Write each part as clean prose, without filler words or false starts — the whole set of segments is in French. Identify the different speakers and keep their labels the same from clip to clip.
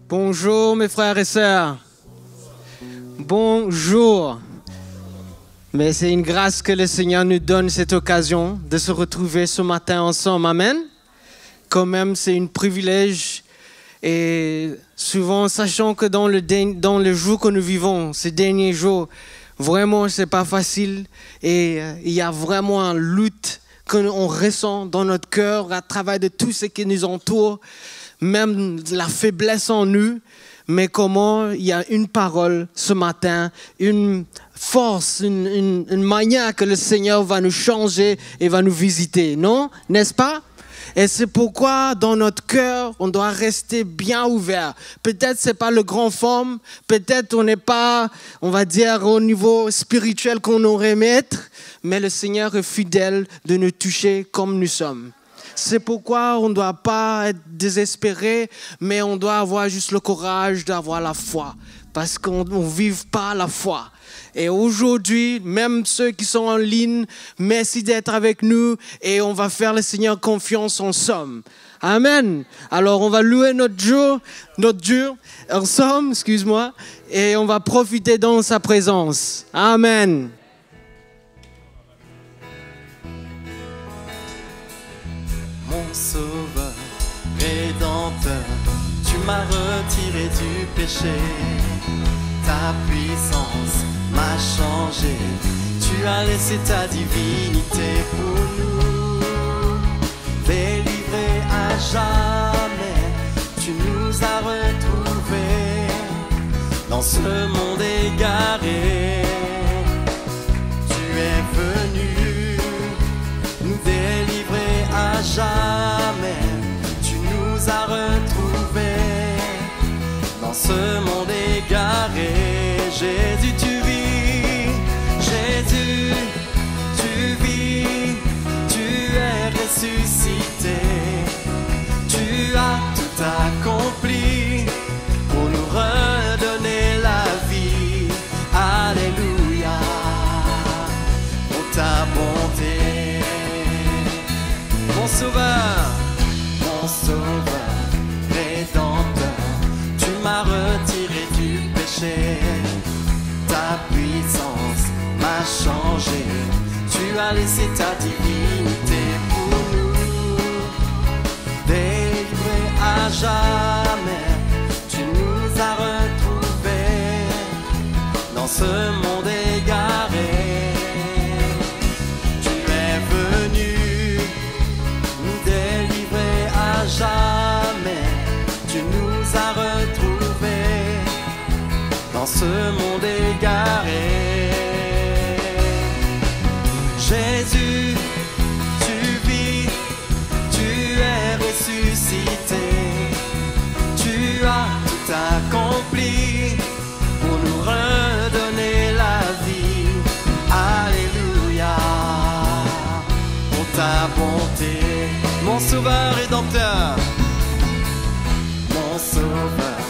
Speaker 1: Bonjour mes frères et sœurs. Bonjour. Mais c'est une grâce que le Seigneur nous donne cette occasion de se retrouver ce matin ensemble. Amen. Quand même, c'est un privilège. Et souvent, sachant que dans le jour que nous vivons, ces derniers jours, vraiment, c'est pas facile. Et il y a vraiment une lutte qu'on ressent dans notre cœur à travers de tout ce qui nous entoure. Même la faiblesse en nous, mais comment il y a une parole ce matin, une force, une manière que le Seigneur va nous changer et va nous visiter, non? N'est-ce pas? Et c'est pourquoi dans notre cœur, on doit rester bien ouvert. Peut-être c'est pas le grand forme, peut-être on n'est pas, on va dire, au niveau spirituel qu'on aurait aimé être, mais le Seigneur est fidèle de nous toucher comme nous sommes. C'est pourquoi on ne doit pas être désespéré, mais on doit avoir juste le courage d'avoir la foi. Parce qu'on ne vit pas la foi. Et aujourd'hui, même ceux qui sont en ligne, merci d'être avec nous et on va faire le Seigneur confiance en somme. Amen. Alors on va louer notre Dieu ensemble, excuse-moi, et on va profiter dans sa présence. Amen.
Speaker 2: Mon sauveur, rédempteur, tu m'as retiré du péché. Ta puissance m'a changé. Tu as laissé ta divinité pour nous. Délivrés à jamais, tu nous as retrouvés dans ce monde égaré. Tu es venu nous délivrer à jamais. Tu nous as retrouvés dans ce monde égaré. Jésus, tu vis. Jésus, tu vis. Tu es ressuscité. Tu as tout accompli pour nous redonner la vie. Alléluia, pour ta bonté. Mon sauveur, rédempteur, tu m'as retiré du péché. Ta puissance m'a changé. Tu as laissé ta divinité pour nous. Délivrés à jamais, tu nous as retrouvés dans ce monde égaré. Tu es venu nous délivrer à jamais. Tu nous as retrouvés dans ce monde égaré. Jésus, tu vis, tu es ressuscité. Tu as tout accompli pour nous redonner la vie. Alléluia, pour ta bonté. Mon sauveur rédempteur, mon sauveur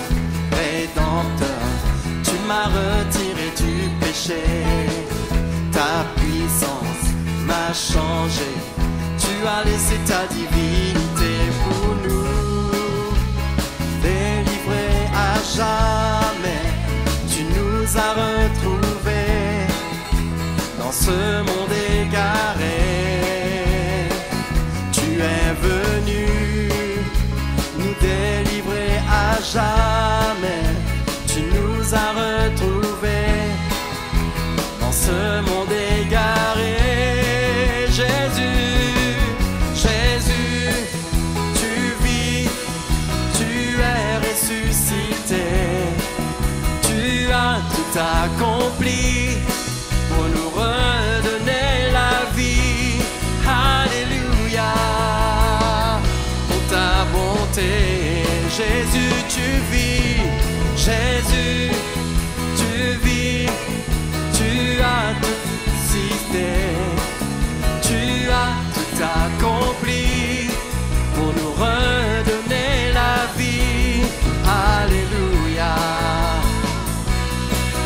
Speaker 2: rédempteur, tu m'as retiré du péché. Ta puissance m'a changé. Tu as laissé ta divinité pour nous. Délivrés à jamais, tu nous as retrouvés dans ce monde égaré. Tu es venu nous délivrer à jamais. Tu nous as retrouvés dans ce monde égaré. Jésus, Jésus, tu vis, tu es ressuscité. Tu as tout accompli pour nous redonner la vie. Alléluia, pour ta bonté. Jésus, tu vis. Jésus, tu vis. Tu as tout cité. Tu as tout accompli pour nous redonner la vie. Alléluia.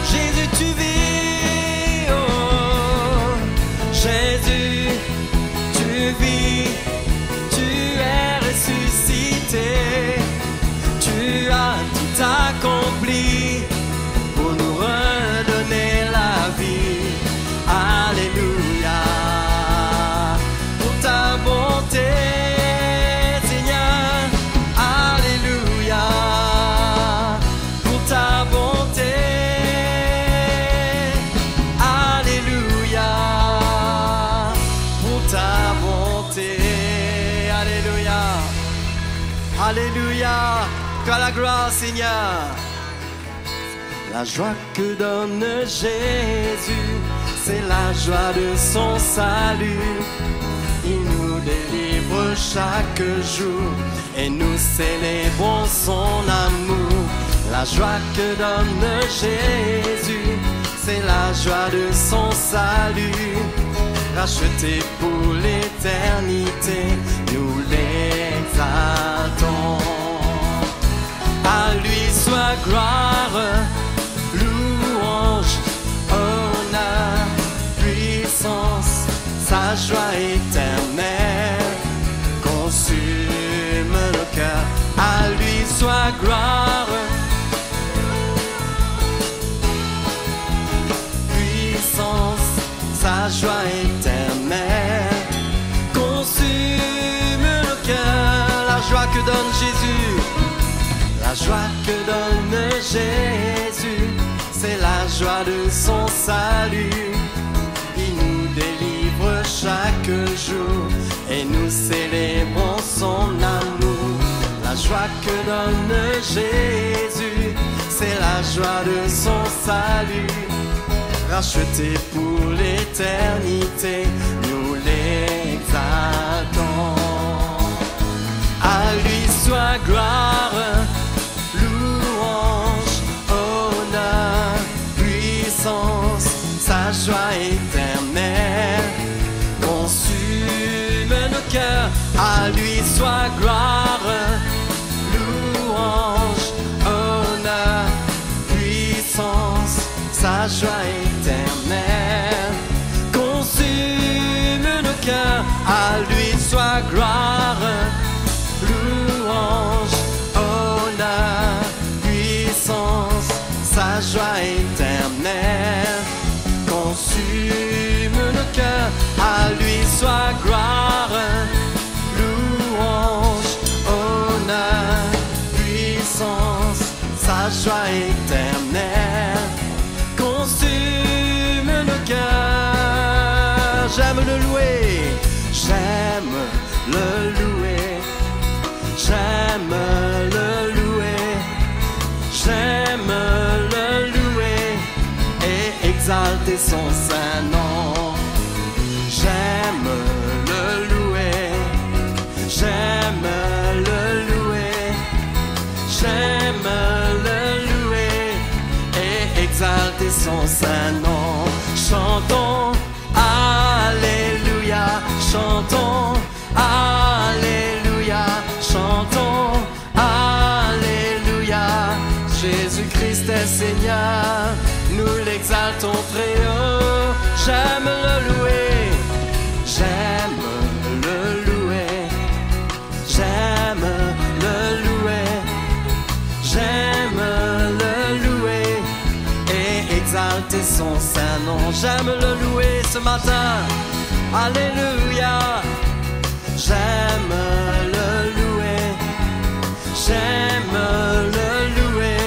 Speaker 2: Jésus, tu vis. Oh, Jésus, tu vis. Tu es ressuscité. Tu as tout Alléluia. Toi la gloire, Seigneur. La joie que donne Jésus, c'est la joie de son salut. Il nous délivre chaque jour et nous célébrons son amour. La joie que donne Jésus, c'est la joie de son salut. Racheté pour l'éternité, nous l'exaltons. À lui soit gloire, louange, honneur, puissance, sa joie éternelle consume le cœur. À lui soit gloire, puissance, sa joie éternelle consume le cœur. La joie que donne Jésus, la joie que donne Jésus, c'est la joie de son salut. Il nous délivre chaque jour et nous célébrons son amour. La joie que donne Jésus, c'est la joie de son salut. Racheté pour l'éternité, nous l'exaltons. À lui soit gloire, louange, honneur, puissance, sa joie éternelle consume nos cœurs. À lui soit gloire, louange, honneur, puissance, sa joie éternelle consume nos cœurs. À lui soit gloire, louange, honneur, puissance, sa joie éternelle consume nos cœurs. À lui soit gloire, louange, honneur, puissance, sa joie éternelle consume nos cœurs. J'aime le louer, j'aime le louer, j'aime le louer, j'aime le louer et exalter son saint nom. J'aime le louer, j'aime le louer, j'aime le louer et exalter son saint nom. Chantons Alléluia, chantons Alléluia, chantons Alléluia. Jésus-Christ est Seigneur, nous l'exaltons très haut. J'aime le louer, j'aime le louer, j'aime le louer, j'aime le louer et exalter son saint nom. J'aime le louer ce matin, Alléluia. J'aime le louer, j'aime le louer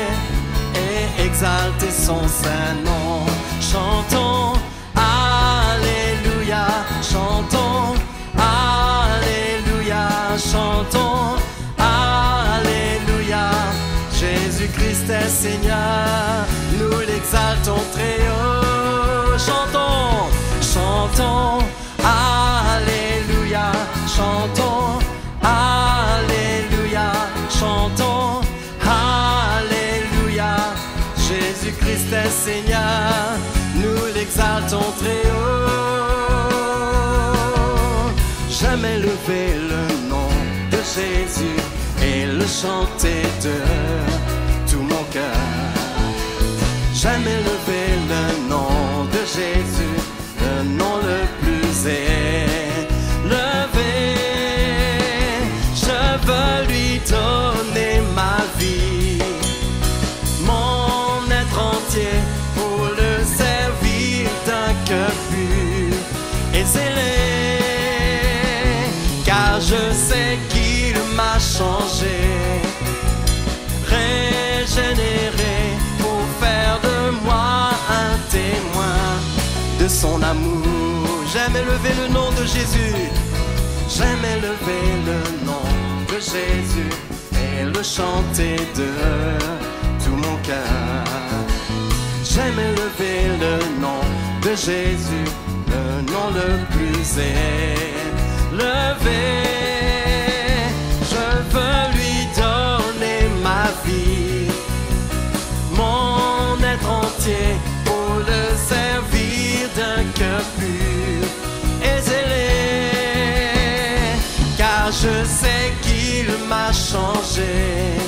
Speaker 2: et exalter son saint nom. Chantons Alléluia, chantons Alléluia, chantons Alléluia. Jésus-Christ est Seigneur, nous l'exaltons très haut. Chantons, chantons Alléluia, chantons Alléluia, chantons Alléluia. Jésus-Christ est Seigneur, nous l'exaltons très haut. J'aime élever le nom de Jésus et le chanter de tout mon cœur. J'aime élever le nom de Jésus, le nom le plus élevé. Je veux lui donner ma vie, mon être entier pour le servir d'un cœur pur et zélé. Car je sais qu'il m'a changé, régénéré pour faire de moi un témoin de son amour. J'aime élever le nom de Jésus, j'aime élever le nom de Jésus et le chanter de tout mon cœur. J'aime élever le nom de Jésus, le nom le plus élevé. Je veux lui donner ma vie, mon être entier, pour le servir d'un cœur pur et zélé. Car je sais qu'il m'a changé,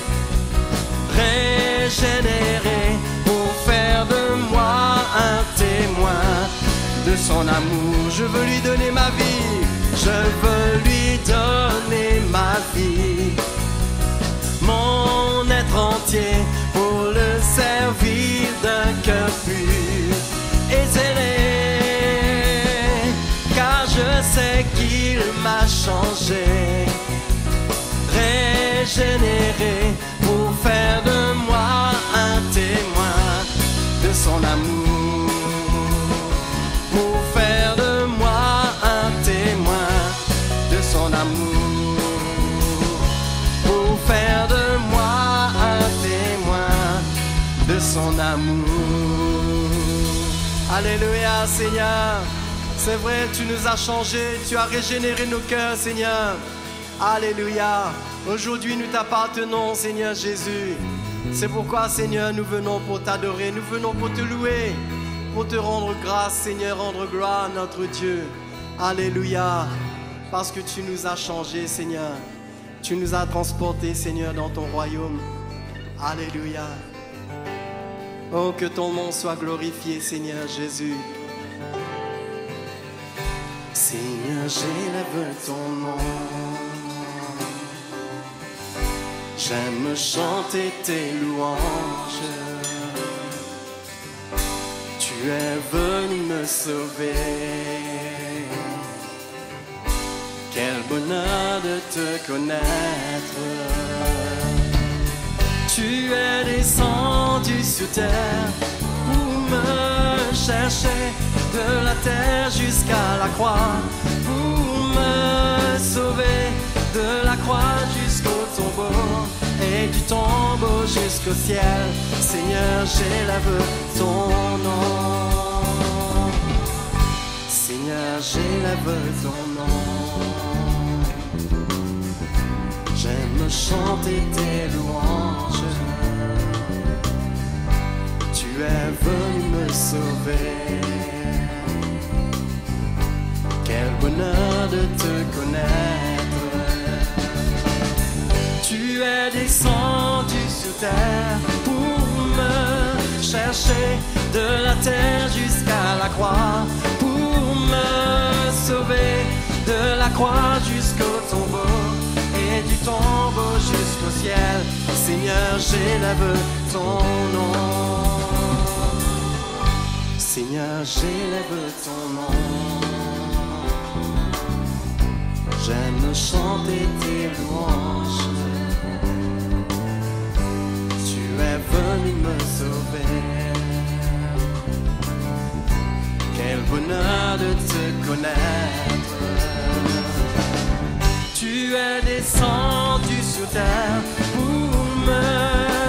Speaker 2: régénéré, pour faire de moi un témoin de son amour. Je veux lui donner ma vie, je veux lui donner ma vie, mon être entier, pour le servir d'un cœur pur et zélé. Car je sais qu'il m'a changé, régénéré, pour faire de moi un témoin de son amour, pour faire de moi un témoin de son amour, pour faire de moi un témoin de son amour. Alléluia, Seigneur. C'est vrai, tu nous as changés, tu as régénéré nos cœurs, Seigneur. Alléluia. Aujourd'hui, nous t'appartenons, Seigneur Jésus. C'est pourquoi, Seigneur, nous venons pour t'adorer, nous venons pour te louer, pour te rendre grâce, Seigneur, rendre gloire à notre Dieu. Alléluia. Parce que tu nous as changés, Seigneur. Tu nous as transportés, Seigneur, dans ton royaume. Alléluia. Oh, que ton nom soit glorifié, Seigneur Jésus. Seigneur, j'élève ton nom. J'aime chanter tes louanges. Tu es venu me sauver. Quel bonheur de te connaître. Tu es descendu sur terre pour me chercher, de la terre jusqu'à la croix, pour me sauver, de la croix jusqu'au tombeau, et du tombeau jusqu'au ciel. Seigneur, j'élève ton nom. Seigneur, j'élève ton nom. J'aime chanter tes louanges. Tu es venu me sauver. Quel bonheur de te connaître. Tu es descendu sur terre pour me chercher, de la terre jusqu'à la croix, pour me sauver, de la croix jusqu'au tombeau, et du tombeau jusqu'au ciel. Seigneur, j'élève ton nom. Seigneur, j'élève ton nom. J'aime chanter tes louanges. Tu es venu me sauver. Quel bonheur de te connaître. Tu es descendu sur terre pour me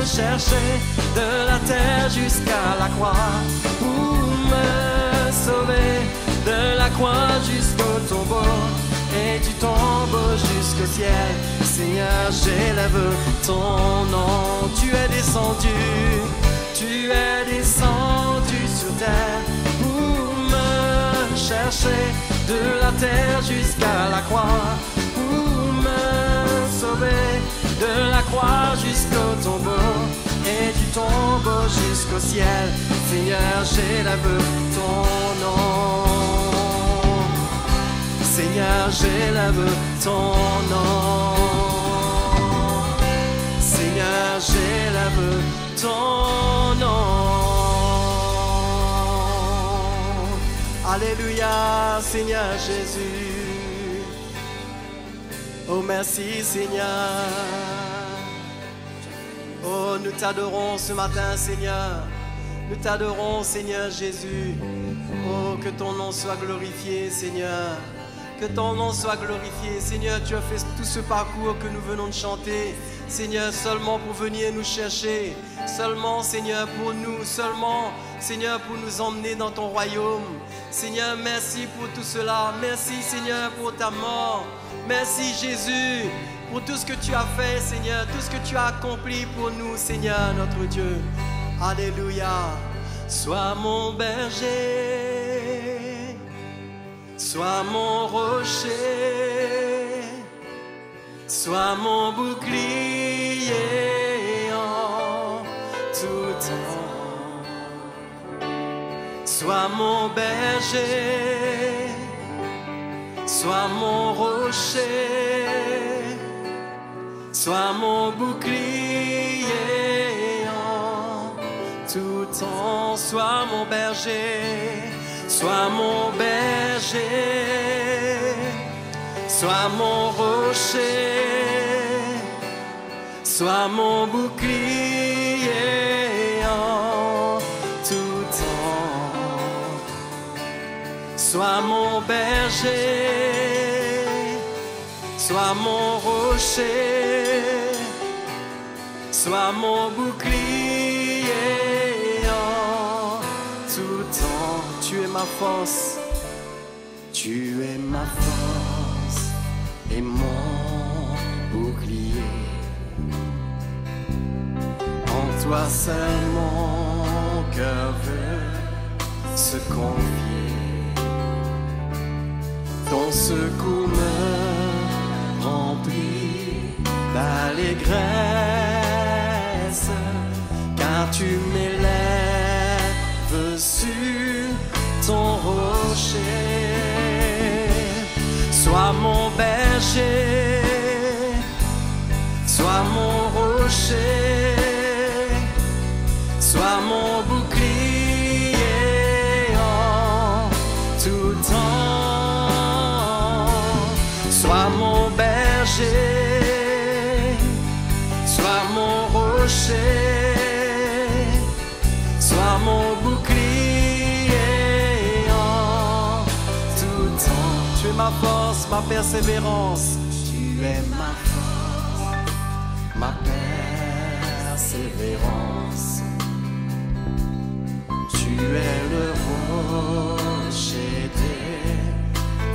Speaker 2: chercher, de la terre jusqu'à la croix, pour me sauver, de la croix jusqu'au tombeau, et du tombeau jusqu'au ciel. Seigneur, j'élève ton nom. Tu es descendu sur terre pour me chercher, de la terre jusqu'à la croix, pour me sauver, de la croix jusqu'au tombeau, et du tombeau jusqu'au ciel. Seigneur, j'élève ton nom. Seigneur, j'élève ton nom. Seigneur, j'élève ton nom. Alléluia, Seigneur Jésus. Oh, merci, Seigneur. Oh, nous t'adorons ce matin, Seigneur. Nous t'adorons, Seigneur Jésus. Oh, que ton nom soit glorifié, Seigneur. Que ton nom soit glorifié. Seigneur, tu as fait tout ce parcours que nous venons de chanter. Seigneur, seulement pour venir nous chercher, seulement, Seigneur, pour nous, seulement, Seigneur, pour nous emmener dans ton royaume. Seigneur, merci pour tout cela. Merci, Seigneur, pour ta mort. Merci, Jésus, pour tout ce que tu as fait, Seigneur, tout ce que tu as accompli pour nous, Seigneur, notre Dieu. Alléluia. Sois mon berger, sois mon rocher, sois mon bouclier en tout temps. Sois mon berger, sois mon rocher, sois mon bouclier en tout temps. Sois mon berger, sois mon berger, sois mon rocher, sois mon bouclier en tout temps. Sois mon berger, sois mon rocher, sois mon bouclier en tout temps. Tu es ma force, tu es ma force et mon bouclier. En toi seul mon cœur veut se confier. Ton secours me remplit d'allégresse, car tu m'élèves sur ton rocher. Sois mon berger, sois mon rocher, sois mon bouclier en tout temps. Sois mon berger, sois mon rocher, sois mon bouclier en tout temps. Tu es ma force, ma persévérance. Tu es ma force, ma persévérance. Tu es le rocher des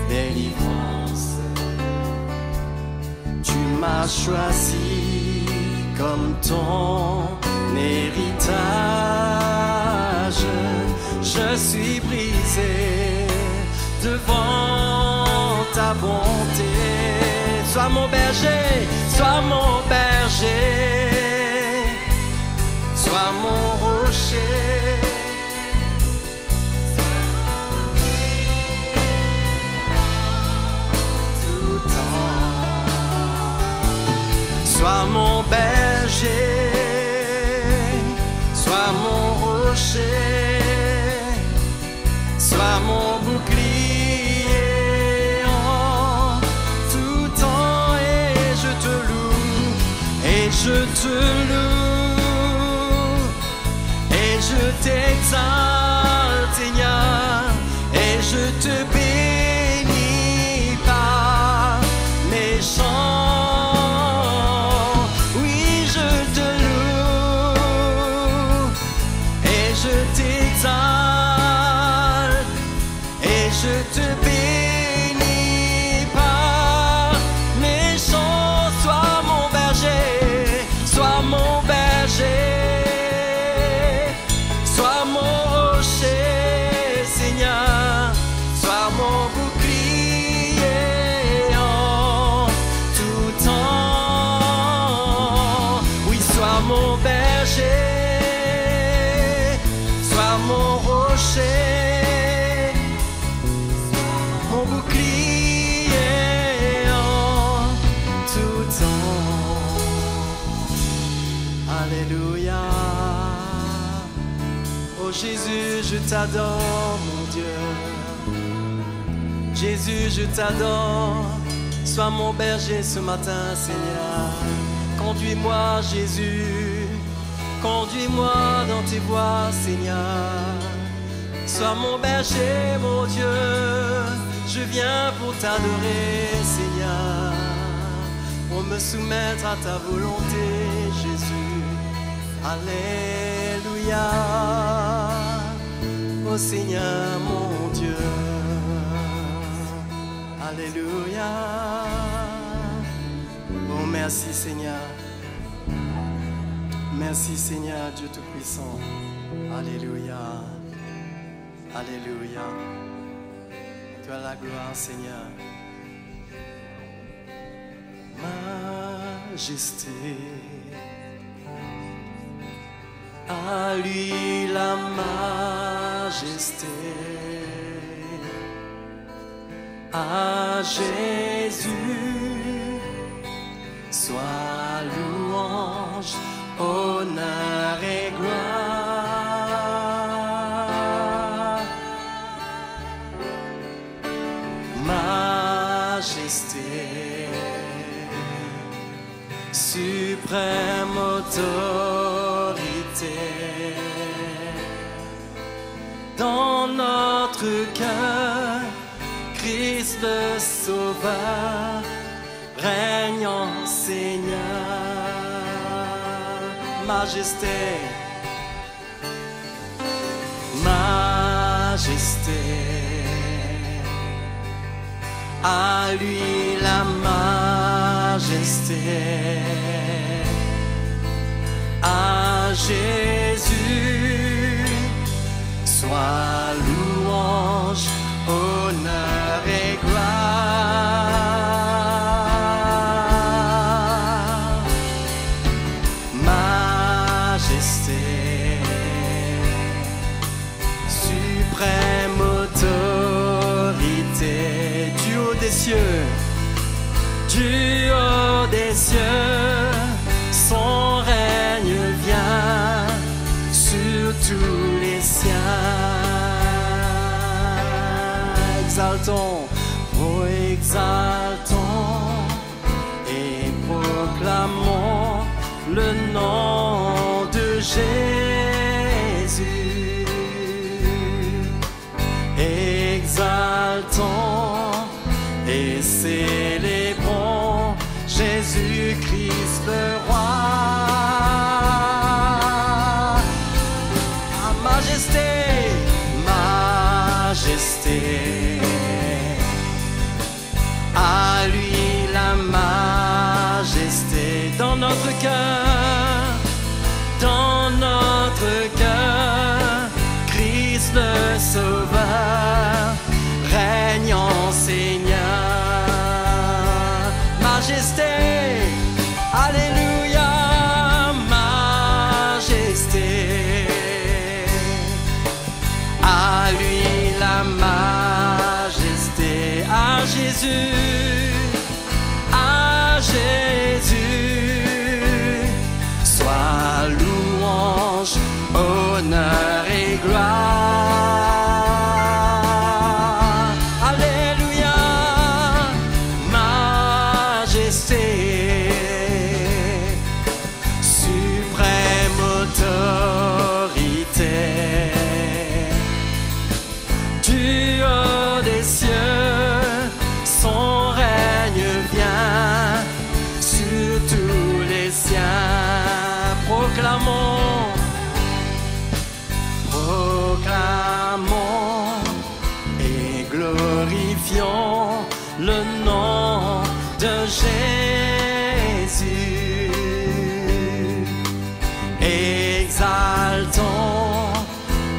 Speaker 2: délivrances. Tu m'as choisi comme ton héritage. Je suis brisé devant ta bonté. Sois mon berger, sois mon berger, sois mon rocher. Tout temps. Sois mon berger, sois mon rocher, sois mon bouclier en tout temps. Et je te loue, et je te loue, et je t'exalte, Seigneur, et je te bénis par mes chants. Oui, je te loue, et je t'exalte, et je te bénis par mes chants. Sois mon berger, sois mon berger, sois mon rocher, Seigneur, sois mon bouclier en tout temps. Oui, sois mon berger, sois mon rocher, mon bouclier en tout temps. Alléluia. Oh Jésus, je t'adore, mon Dieu. Jésus, je t'adore. Sois mon berger ce matin, Seigneur. Conduis-moi, Jésus. Conduis-moi dans tes voies, Seigneur. Sois mon berger, mon Dieu. Je viens pour t'adorer, Seigneur. pour me soumettre à ta volonté, Jésus. Alléluia, ô Seigneur mon Dieu. Alléluia, oh merci Seigneur. Merci Seigneur, Dieu Tout-Puissant. Alléluia, alléluia. Toi la gloire Seigneur. Majesté, à lui la majesté, à Jésus soit louange, honneur et gloire. Majesté, suprême autorité, dans notre cœur, Christ le Sauveur, régnant Seigneur. Majesté, majesté, à lui la majesté, à Jésus soit louange, honneur et gloire. Majesté, suprême autorité, du haut des cieux, du haut des cieux, son règne vient sur tous les siens. Exaltons, oh exaltons et proclamons le nom de Jésus. Exaltons et célébrons Jésus-Christ le roi. Majesté, majesté, à lui la majesté, dans notre cœur, dans notre cœur, Christ le Sauveur, régnant Seigneur. Majesté, alléluia, majesté, à lui la majesté, à Jésus, à Jésus soit louange, honneur et gloire. Alléluia, majesté, suprême autorité, du haut des cieux, son règne vient sur tous les siens. Proclamons, proclamons et glorifions le nom de Jésus. Exaltons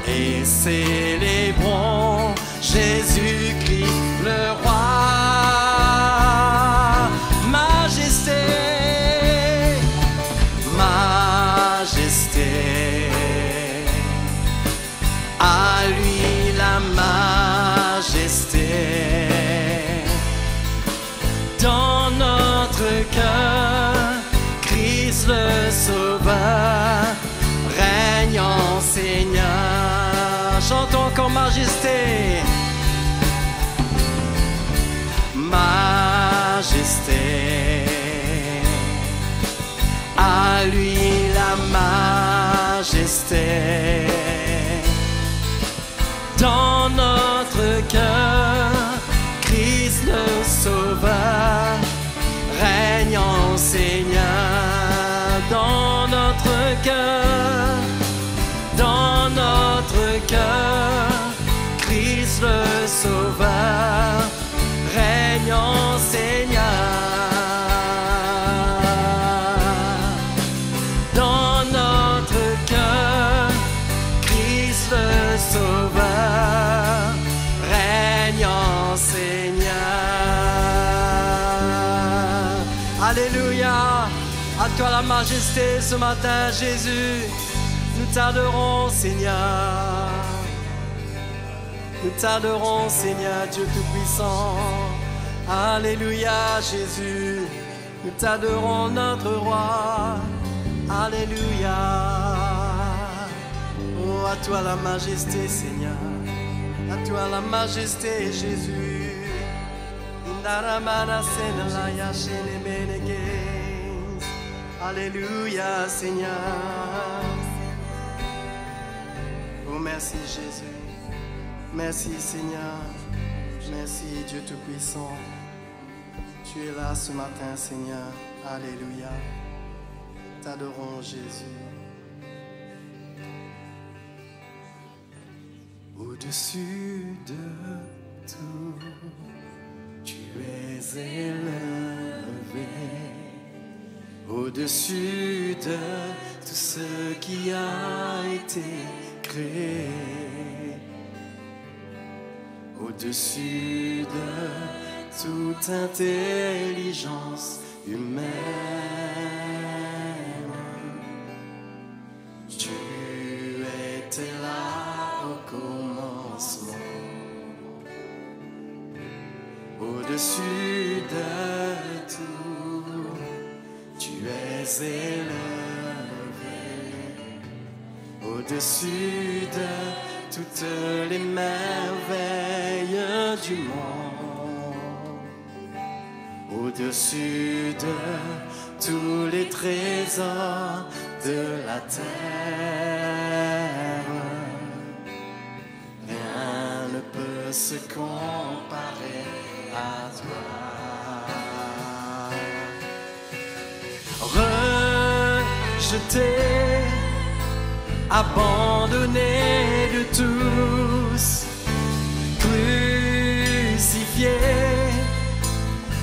Speaker 2: et célébrons Jésus-Christ le roi. Majesté, majesté, à lui la majesté, dans notre cœur, Christ le Sauveur, régnant Seigneur. Chantons encore majesté, majesté, à lui la majesté, dans notre cœur, Christ le Sauveur, régnant Seigneur, dans notre cœur, Christ le Sauveur règne en Seigneur. Dans notre cœur, Christ le Sauveur règne en Seigneur. Alléluia, à toi la majesté ce matin, Jésus. Nous t'adorons, Seigneur. Nous t'adorons, Seigneur, Dieu Tout-Puissant. Alléluia, Jésus. Nous t'adorons, notre Roi. Alléluia. Oh, à toi la majesté, Seigneur. À toi la majesté, Jésus. Alléluia, Seigneur. Oh, merci, Jésus. Merci, Seigneur. Merci, Dieu Tout-Puissant. Tu es là ce matin, Seigneur. Alléluia. T'adorons, Jésus. Au-dessus de tout, tu es élevé. Au-dessus de tout ce qui a été créé. Au-dessus de toute intelligence humaine, tu étais là au commencement. Au-dessus de tout, tu es élevé. Au-dessus de toutes les merveilles du monde, au-dessus de tous les trésors de la terre, rien ne peut se comparer à toi. Rejeté, abandonné de tous, crucifié,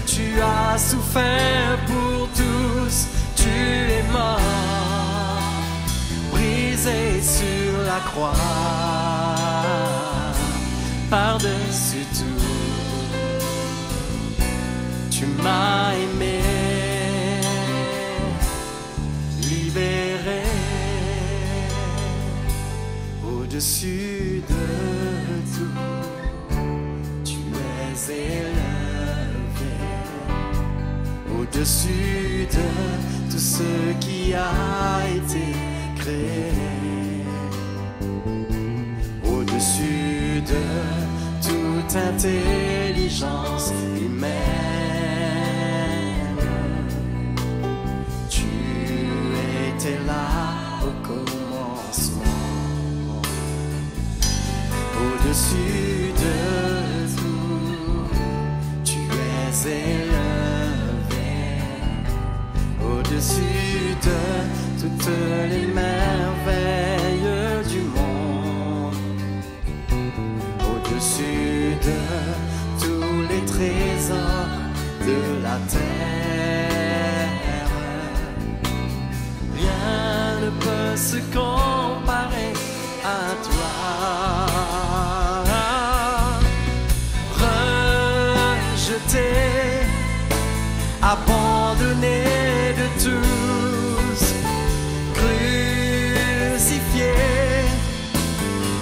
Speaker 2: tu as souffert pour tous, tu es mort, brisé sur la croix, par-dessus tout, tu m'as aimé, libéré. Au-dessus de tout, tu es élevé. Au-dessus de tout ce qui a été créé. Au-dessus de toute intelligence humaine, tu étais là au commencement. Au-dessus de tout, tu es élevé. Au-dessus de toutes les merveilles du monde. Au-dessus de tous les trésors de la terre. Rien ne peut se comparer à toi. Abandonné de tous, crucifié,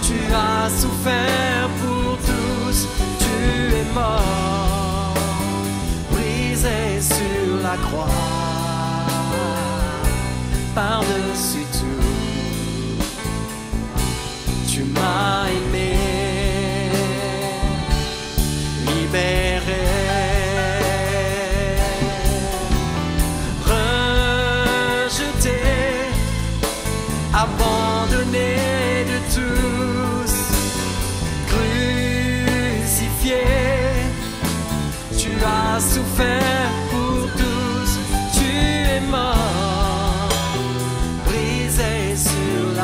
Speaker 2: tu as souffert pour tous, tu es mort, brisé sur la croix, par-dessus tout, tu m'as aimé, libéré. Abandonné de tous, crucifié, tu as souffert pour tous, tu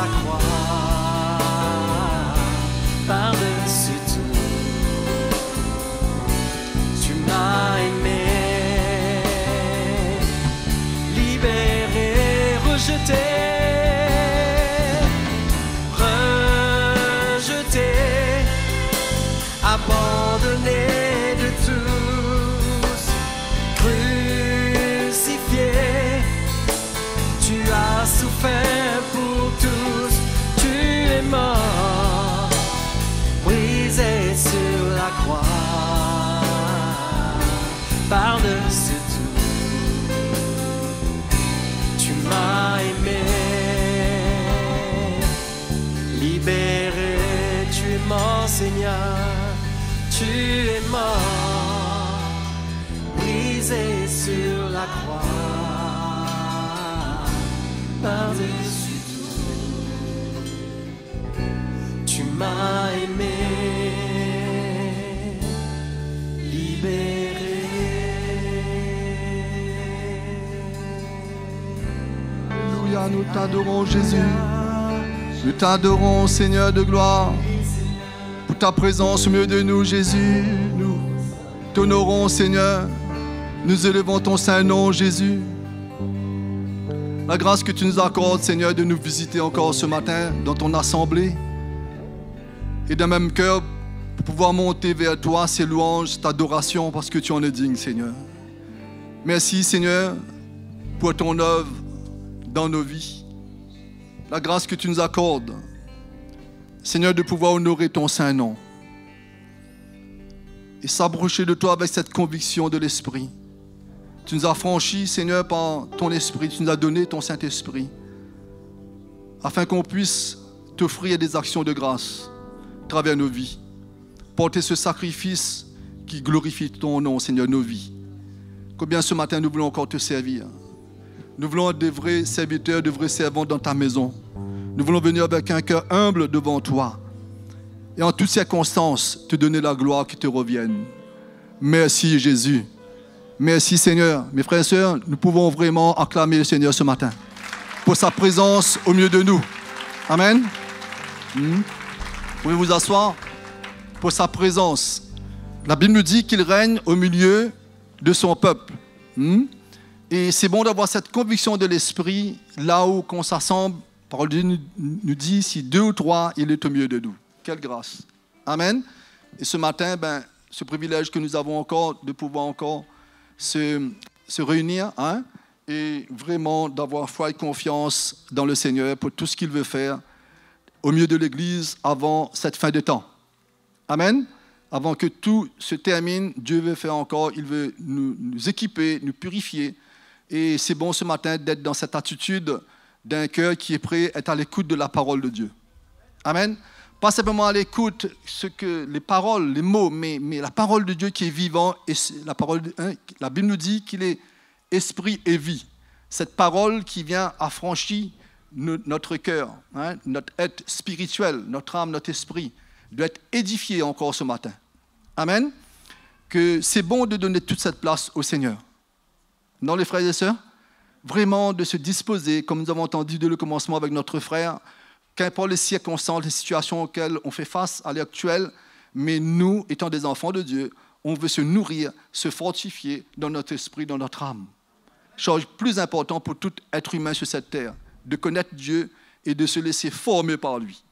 Speaker 2: la croix, par-dessus tout, tu m'as aimé, libéré, rejeté, abandonné de tous, crucifié, tu as souffert pour tous, tu es mort, brisé sur la croix, par-dessus tout, tu m'as aimé, libéré, tu es mort, Seigneur. Tu es mort, brisé sur la croix, par-dessus tout, tu m'as aimé, libéré.
Speaker 3: Alléluia, nous t'adorons Jésus, nous t'adorons Seigneur de gloire. Pour ta présence au milieu de nous, Jésus, nous t'honorons, Seigneur. Nous élevons ton saint nom, Jésus. La grâce que tu nous accordes, Seigneur, de nous visiter encore ce matin dans ton assemblée. Et d'un même cœur, pour pouvoir monter vers toi ces louanges, ta adoration, parce que tu en es digne, Seigneur. Merci, Seigneur, pour ton œuvre dans nos vies. La grâce que tu nous accordes, Seigneur, de pouvoir honorer ton saint nom et s'approcher de toi avec cette conviction de l'Esprit. Tu nous as franchis, Seigneur, par ton Esprit. Tu nous as donné ton Saint-Esprit afin qu'on puisse t'offrir des actions de grâce à travers nos vies. Porter ce sacrifice qui glorifie ton nom, Seigneur, nos vies. Combien ce matin nous voulons encore te servir. Nous voulons être des vrais serviteurs, de vrais servants dans ta maison. Nous voulons venir avec un cœur humble devant toi. Et en toutes circonstances, te donner la gloire qui te revienne. Merci Jésus. Merci Seigneur. Mes frères et sœurs, nous pouvons vraiment acclamer le Seigneur ce matin pour sa présence au milieu de nous. Amen. Vous pouvez vous asseoir. Pour sa présence. La Bible nous dit qu'il règne au milieu de son peuple. Et c'est bon d'avoir cette conviction de l'Esprit là où on s'assemble. La parole de Dieu nous dit, si 2 ou 3, il est au milieu de nous. Quelle grâce. Amen. Et ce matin, ce privilège que nous avons encore, de pouvoir encore se réunir, et vraiment d'avoir foi et confiance dans le Seigneur pour tout ce qu'il veut faire au milieu de l'Église avant cette fin de temps. Amen. Avant que tout se termine, Dieu veut faire encore, il veut nous équiper, nous purifier. Et c'est bon ce matin d'être dans cette attitude d'un cœur qui est prêt à être à l'écoute de la parole de Dieu. Amen. Pas simplement à l'écoute les paroles, les mots, mais la parole de Dieu qui est vivant. Et la Bible nous dit qu'il est esprit et vie. Cette parole qui vient affranchir notre cœur, notre être spirituel, notre âme, notre esprit, doit être édifié encore ce matin. Amen. Que c'est bon de donner toute cette place au Seigneur. Non, les frères et sœurs? Vraiment de se disposer, comme nous avons entendu dès le commencement avec notre frère, qu'importe les circonstances, les situations auxquelles on fait face à l'heure actuelle, mais nous, étant des enfants de Dieu, on veut se nourrir, se fortifier dans notre esprit, dans notre âme. Chose plus importante pour tout être humain sur cette terre, de connaître Dieu et de se laisser former par lui.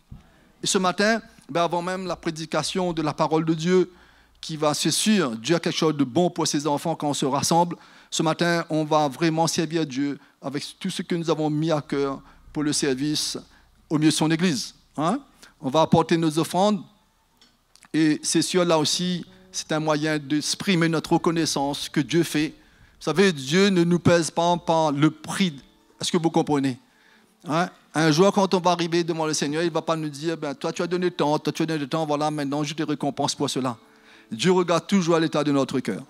Speaker 3: Et ce matin, avant même la prédication de la parole de Dieu, qui va, c'est sûr, Dieu a quelque chose de bon pour ses enfants quand on se rassemble. Ce matin, on va vraiment servir Dieu avec tout ce que nous avons mis à cœur pour le service au milieu de son Église. On va apporter nos offrandes et c'est sûr, là aussi, c'est un moyen d'exprimer notre reconnaissance que Dieu fait. Vous savez, Dieu ne nous pèse pas par le prix. Est-ce que vous comprenez? Un jour, quand on va arriver devant le Seigneur, il ne va pas nous dire, toi tu as donné tant, toi tu as donné tant, voilà, maintenant je te récompense pour cela. Dieu regarde toujours à l'état de notre cœur.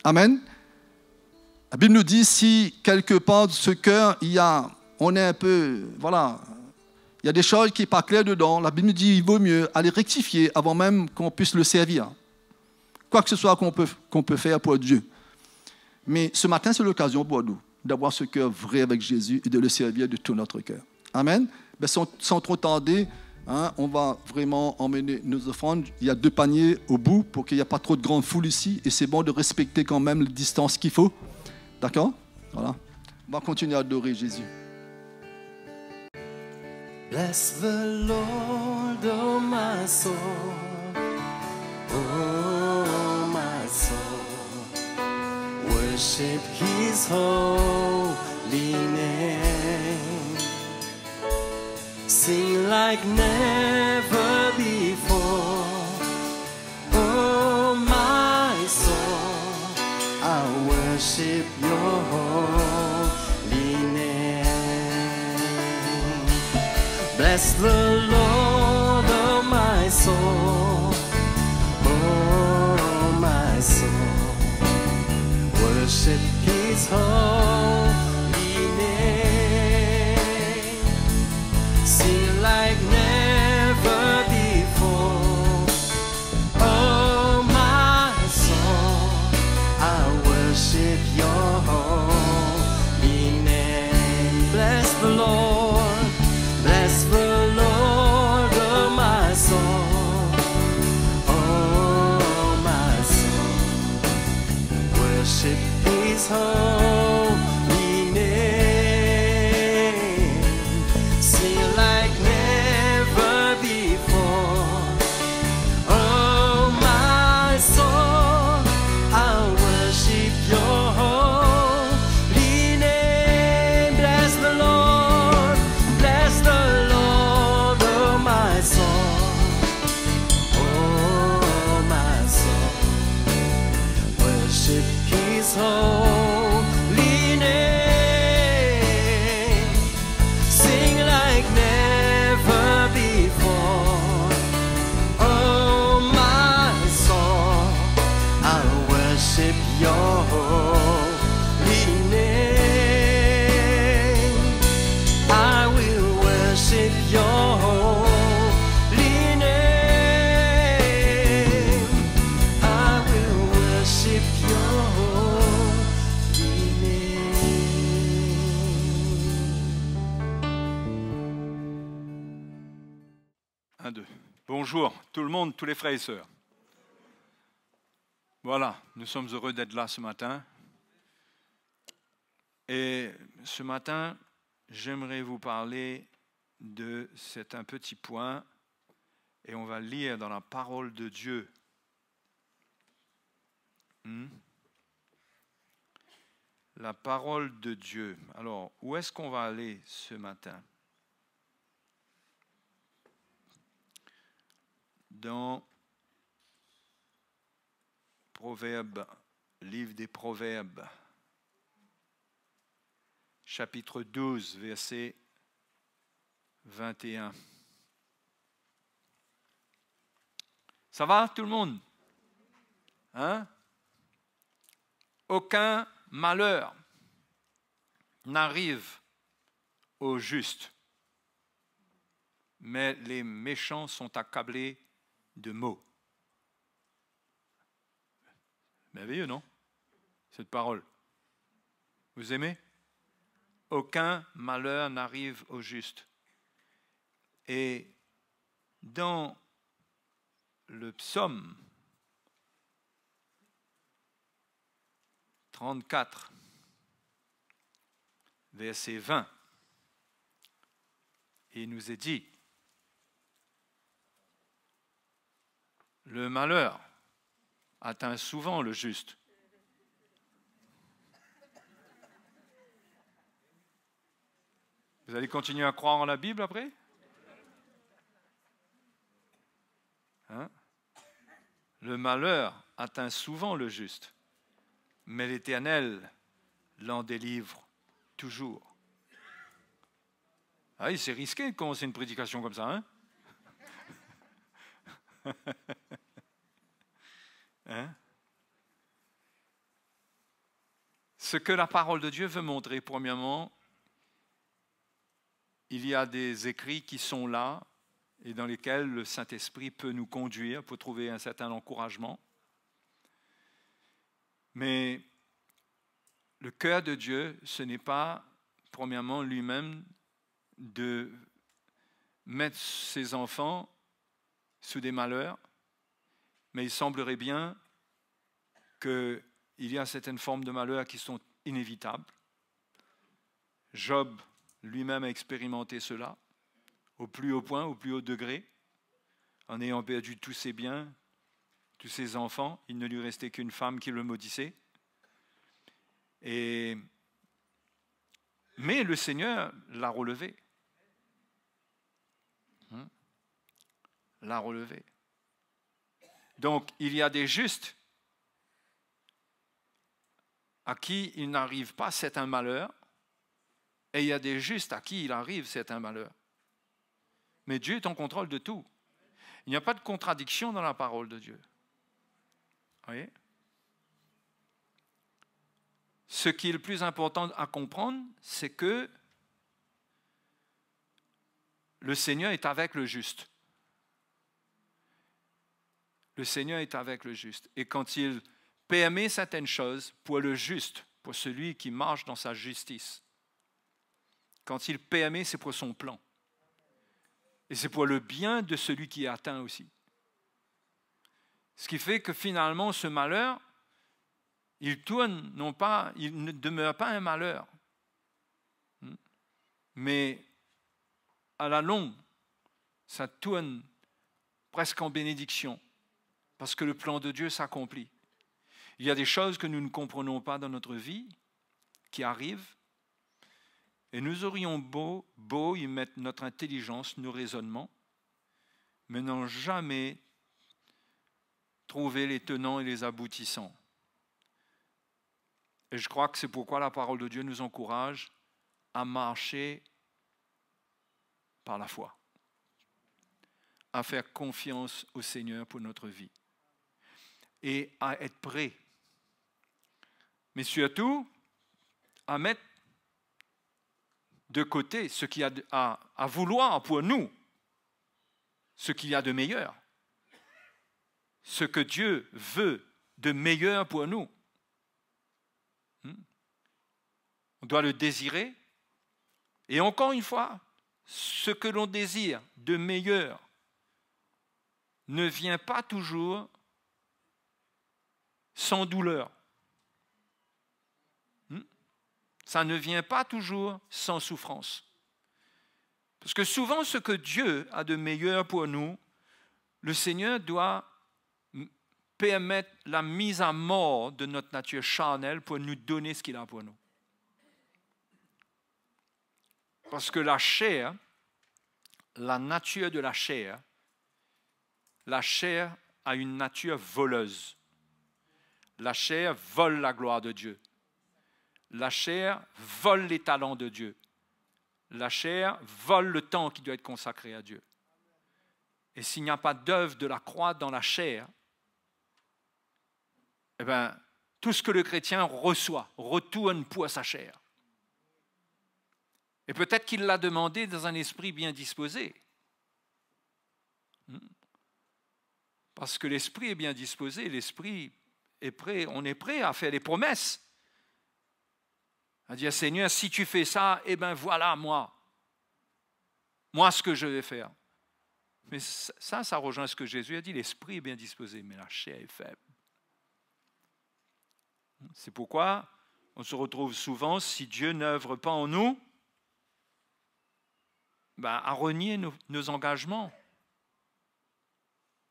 Speaker 3: Amen. La Bible nous dit, si quelque part de ce cœur, on est un peu, il y a des choses qui ne sont pas claires dedans, la Bible nous dit, il vaut mieux aller rectifier avant même qu'on puisse le servir. Quoi que ce soit qu'on peut faire pour Dieu. Mais ce matin, c'est l'occasion pour nous d'avoir ce cœur vrai avec Jésus et de le servir de tout notre cœur. Amen. Ben, sans trop tarder, hein, on va vraiment emmener nos offrandes. Il y a 2 paniers au bout pour qu'il n'y ait pas trop de grande foule ici. Et c'est bon de respecter quand même la distance qu'il faut. D'accord? Voilà. On va continuer à adorer Jésus.
Speaker 2: Bless the Lord, oh my soul, oh my soul. Worship His holy name. Sing like never before. Oh my soul, I worship Your holy name. Bless the Lord, oh my soul, oh my soul. Worship His holy name. Sing like never before. Oh my soul, I worship Your holy name. Bless the Lord, bless the Lord, oh my soul, oh my soul. Worship His holy name. Sing like never before. Oh my soul, I worship Your holy name. Bless the Lord, bless the Lord, oh my soul, oh my soul. Worship His holy name. Sing like never before. Oh my soul, I worship Your holy name. I will worship Your holy name. I will worship Your holy name.
Speaker 4: 1, 2. Bonjour tout le monde, tous les frères et sœurs. Voilà, nous sommes heureux d'être là ce matin. Et ce matin, j'aimerais vous parler de un petit point, et on va lire dans la parole de Dieu. La parole de Dieu. Alors, où est-ce qu'on va aller ce matin? Dans Proverbes, livre des Proverbes, chapitre 12, verset 21. Ça va tout le monde? Hein? Aucun malheur n'arrive au juste, mais les méchants sont accablés de maux. Merveilleux, non? Cette parole. Vous aimez? Aucun malheur n'arrive au juste. Et dans le psaume 34, verset 20, il nous est dit: le malheur atteint souvent le juste. Vous allez continuer à croire en la Bible après? Hein? Le malheur atteint souvent le juste, mais l'Éternel l'en délivre toujours. Ah, c'est risqué de commencer une prédication comme ça, hein? Hein? Ce que la parole de Dieu veut montrer, premièrement, il y a des écrits qui sont là et dans lesquels le Saint-Esprit peut nous conduire pour trouver un certain encouragement. Mais le cœur de Dieu, ce n'est pas, premièrement, lui-même de mettre ses enfants sous des malheurs, mais il semblerait bien qu'il y a certaines formes de malheurs qui sont inévitables. Job lui-même a expérimenté cela au plus haut point, au plus haut degré, en ayant perdu tous ses biens, tous ses enfants. Il ne lui restait qu'une femme qui le maudissait. Mais le Seigneur l'a relevé. L'a relevé. Donc, il y a des justes à qui il n'arrive pas certains malheurs, et il y a des justes à qui il arrive certains malheurs. Mais Dieu est en contrôle de tout. Il n'y a pas de contradiction dans la parole de Dieu. Vous voyez? Ce qui est le plus important à comprendre, c'est que le Seigneur est avec le juste. Le Seigneur est avec le juste. Et quand il permet certaines choses pour le juste, pour celui qui marche dans sa justice, quand il permet, c'est pour son plan. Et c'est pour le bien de celui qui est atteint aussi. Ce qui fait que finalement, ce malheur, il tourne, non pas, il ne demeure pas un malheur, mais à la longue, ça tourne presque en bénédiction, parce que le plan de Dieu s'accomplit. Il y a des choses que nous ne comprenons pas dans notre vie, qui arrivent, et nous aurions beau y mettre notre intelligence, nos raisonnements, mais n'ont jamais trouvé les tenants et les aboutissants. Et je crois que c'est pourquoi la parole de Dieu nous encourage à marcher par la foi, à faire confiance au Seigneur pour notre vie et à être prêt. Mais surtout, à mettre de côté ce qu'il y a à vouloir pour nous, ce qu'il y a de meilleur, ce que Dieu veut de meilleur pour nous. On doit le désirer. Et encore une fois, ce que l'on désire de meilleur ne vient pas toujours sans douleur. Ça ne vient pas toujours sans souffrance. Parce que souvent, ce que Dieu a de meilleur pour nous, le Seigneur doit permettre la mise à mort de notre nature charnelle pour nous donner ce qu'il a pour nous. Parce que la chair, la nature de la chair a une nature voleuse. La chair vole la gloire de Dieu. La chair vole les talents de Dieu. La chair vole le temps qui doit être consacré à Dieu. Et s'il n'y a pas d'œuvre de la croix dans la chair, eh bien, tout ce que le chrétien reçoit retourne pour sa chair. Et peut-être qu'il l'a demandé dans un esprit bien disposé. Parce que l'esprit est bien disposé, l'esprit est prêt, on est prêt à faire des promesses. À dire, Seigneur, si tu fais ça, eh bien voilà, moi ce que je vais faire. Mais ça rejoint ce que Jésus a dit, l'esprit est bien disposé, mais la chair est faible. C'est pourquoi on se retrouve souvent, si Dieu n'œuvre pas en nous, à renier nos engagements,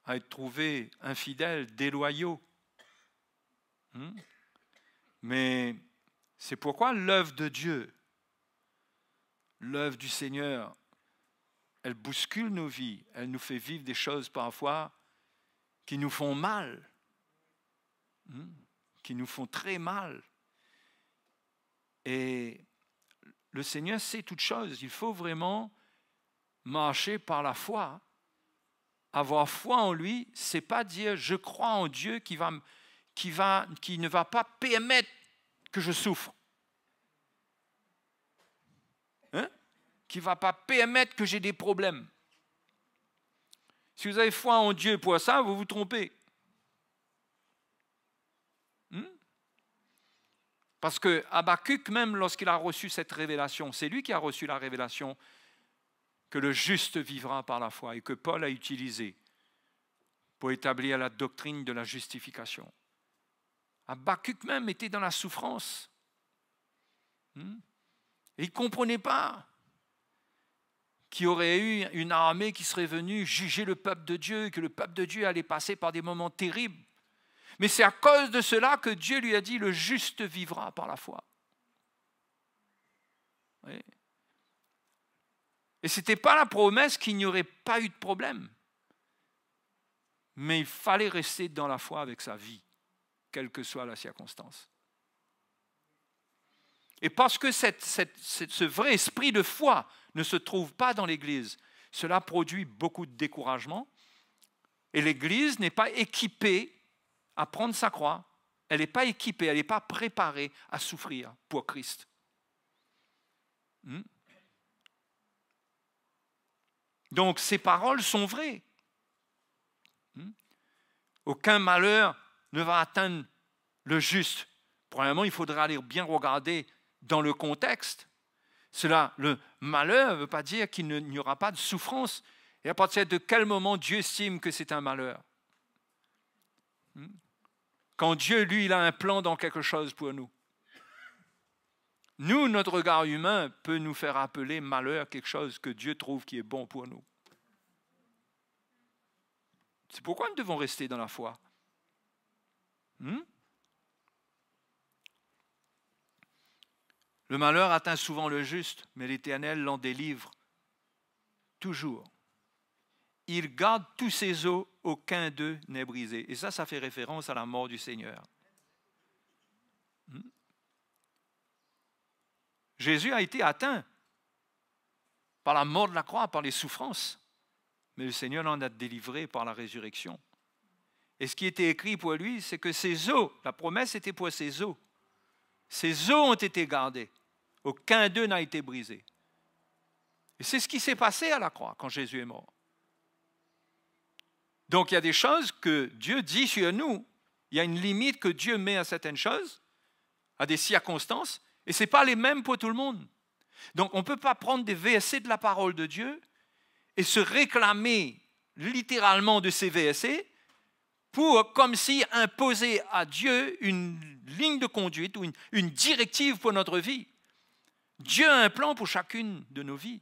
Speaker 4: à être trouvés infidèles, déloyaux. Mais c'est pourquoi l'œuvre de Dieu, l'œuvre du Seigneur, elle bouscule nos vies, elle nous fait vivre des choses parfois qui nous font mal, qui nous font très mal. Et le Seigneur sait toutes choses. Il faut vraiment marcher par la foi. Avoir foi en lui, c'est pas dire je crois en Dieu qui ne va pas permettre que je souffre. Qui ne va pas permettre que j'ai des problèmes. Si vous avez foi en Dieu pour ça, vous vous trompez. Parce que Habakkuk, même lorsqu'il a reçu cette révélation, c'est lui qui a reçu la révélation que le juste vivra par la foi et que Paul a utilisé pour établir la doctrine de la justification. Habakkuk même était dans la souffrance. Et il ne comprenait pas qu'il y aurait eu une armée qui serait venue juger le peuple de Dieu et que le peuple de Dieu allait passer par des moments terribles. Mais c'est à cause de cela que Dieu lui a dit « le juste vivra par la foi ». Oui. Et ce n'était pas la promesse qu'il n'y aurait pas eu de problème. Mais il fallait rester dans la foi avec sa vie, quelle que soit la circonstance. Et parce que ce vrai esprit de foi ne se trouve pas dans l'Église, cela produit beaucoup de découragement. Et l'Église n'est pas équipée à prendre sa croix. Elle n'est pas équipée, elle n'est pas préparée à souffrir pour Christ. Donc ces paroles sont vraies. Aucun malheur ne va atteindre le juste. Premièrement, il faudra aller bien regarder dans le contexte. Le malheur ne veut pas dire qu'il n'y aura pas de souffrance. Et à partir de quel moment Dieu estime que c'est un malheur? Quand Dieu, lui, il a un plan dans quelque chose pour nous. Nous, notre regard humain peut nous faire appeler malheur quelque chose que Dieu trouve qui est bon pour nous. C'est pourquoi nous devons rester dans la foi. Le malheur atteint souvent le juste, mais l'Éternel l'en délivre toujours. Il garde tous ses os, aucun d'eux n'est brisé. Et ça fait référence à la mort du Seigneur. Jésus a été atteint par la mort de la croix, par les souffrances. Mais le Seigneur l'en a délivré par la résurrection. Et ce qui était écrit pour lui, c'est que ses os, la promesse était pour ses os. Ses os ont été gardés. Aucun d'eux n'a été brisé. Et c'est ce qui s'est passé à la croix quand Jésus est mort. Donc il y a des choses que Dieu dit sur nous. Il y a une limite que Dieu met à certaines choses, à des circonstances, et ce n'est pas les mêmes pour tout le monde. Donc on ne peut pas prendre des versets de la parole de Dieu et se réclamer littéralement de ces versets pour comme si imposer à Dieu une ligne de conduite ou une directive pour notre vie. Dieu a un plan pour chacune de nos vies.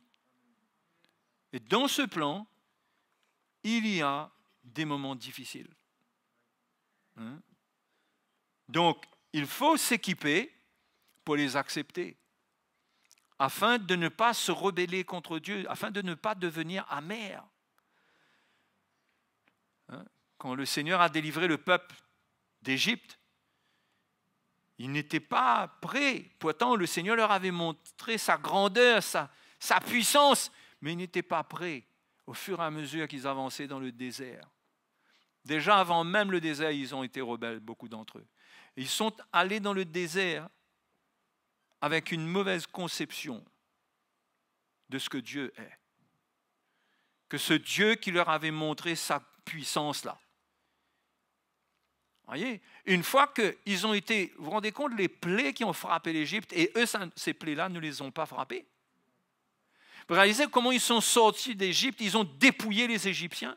Speaker 4: Et dans ce plan, il y a des moments difficiles. Donc, il faut s'équiper pour les accepter, afin de ne pas se rebeller contre Dieu, afin de ne pas devenir amer. Quand le Seigneur a délivré le peuple d'Égypte, ils n'étaient pas prêts. Pourtant, le Seigneur leur avait montré sa grandeur, sa puissance, mais ils n'étaient pas prêts au fur et à mesure qu'ils avançaient dans le désert. Déjà avant même le désert, ils ont été rebelles, beaucoup d'entre eux. Ils sont allés dans le désert avec une mauvaise conception de ce que Dieu est. Que ce Dieu qui leur avait montré sa puissance-là. Voyez, une fois qu'ils ont été, vous vous rendez compte, les plaies qui ont frappé l'Égypte, et eux, ces plaies-là ne les ont pas frappés. Vous réalisez comment ils sont sortis d'Égypte, ils ont dépouillé les Égyptiens.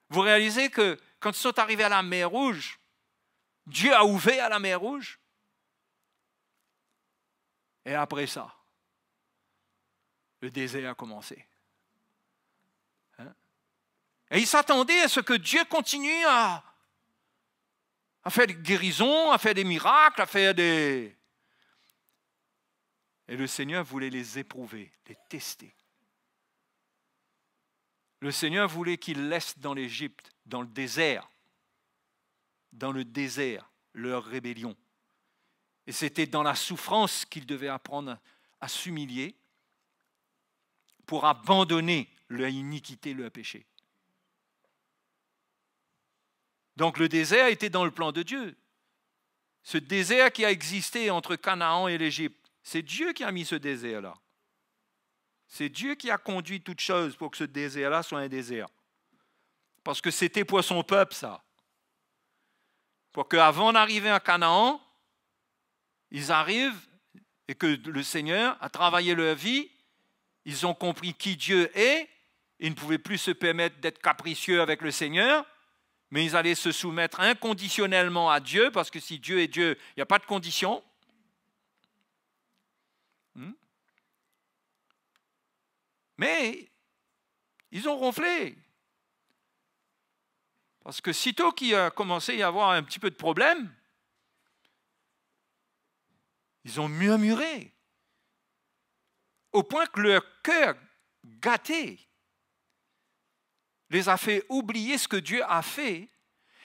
Speaker 4: Vous réalisez que quand ils sont arrivés à la mer Rouge, Dieu a ouvert la mer Rouge. Et après ça, le désert a commencé. Et ils s'attendaient à ce que Dieu continue à faire des guérisons, à faire des miracles, à faire des... Et le Seigneur voulait les éprouver, les tester. Le Seigneur voulait qu'ils laissent dans l'Égypte, dans le désert, leur rébellion. Et c'était dans la souffrance qu'ils devaient apprendre à s'humilier pour abandonner leur iniquité, leur péché. Donc le désert était dans le plan de Dieu. Ce désert qui a existé entre Canaan et l'Égypte, c'est Dieu qui a mis ce désert-là. C'est Dieu qui a conduit toutes choses pour que ce désert-là soit un désert. Parce que c'était pour son peuple, ça. Pour qu'avant d'arriver à Canaan, ils arrivent et que le Seigneur a travaillé leur vie ils ont compris qui Dieu est. Ils ne pouvaient plus se permettre d'être capricieux avec le Seigneur, mais ils allaient se soumettre inconditionnellement à Dieu, parce que si Dieu est Dieu, il n'y a pas de condition. Mais ils ont ronflé. Parce que sitôt qu'il a commencé à y avoir un petit peu de problème, ils ont murmuré, au point que leur cœur gâté les a fait oublier ce que Dieu a fait,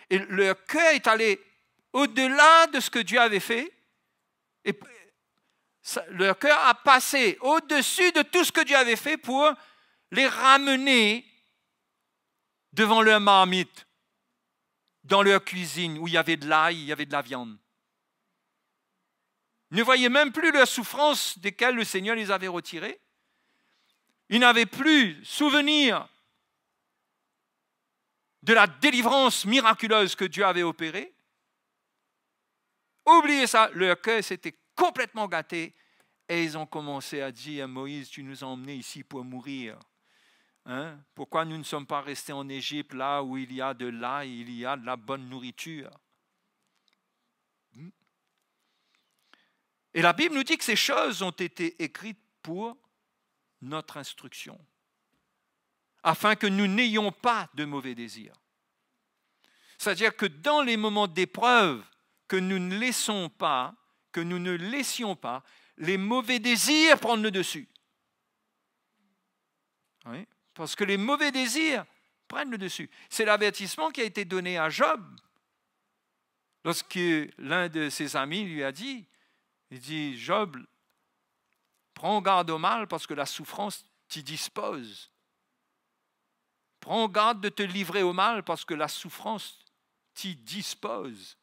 Speaker 4: et leur cœur est allé au-delà de ce que Dieu avait fait, et leur cœur a passé au-dessus de tout ce que Dieu avait fait pour les ramener devant leur marmite, dans leur cuisine, où il y avait de l'ail, il y avait de la viande. Ils ne voyaient même plus leur souffrance desquelles le Seigneur les avait retirés. Ils n'avaient plus souvenir de la délivrance miraculeuse que Dieu avait opérée. Oubliez ça, leur cœur s'était complètement gâté et ils ont commencé à dire: Moïse, tu nous as emmenés ici pour mourir. Hein? Pourquoi nous ne sommes pas restés en Égypte, là où il y a de l'ail, il y a de la bonne nourriture? Et la Bible nous dit que ces choses ont été écrites pour notre instruction, afin que nous n'ayons pas de mauvais désirs. C'est-à-dire que dans les moments d'épreuve, que nous ne laissions pas les mauvais désirs prendre le dessus. Oui, parce que les mauvais désirs prennent le dessus. C'est l'avertissement qui a été donné à Job. Lorsque l'un de ses amis lui a dit, il dit: Job, prends garde au mal parce que la souffrance t'y dispose. Prends garde de te livrer au mal parce que la souffrance t'y dispose.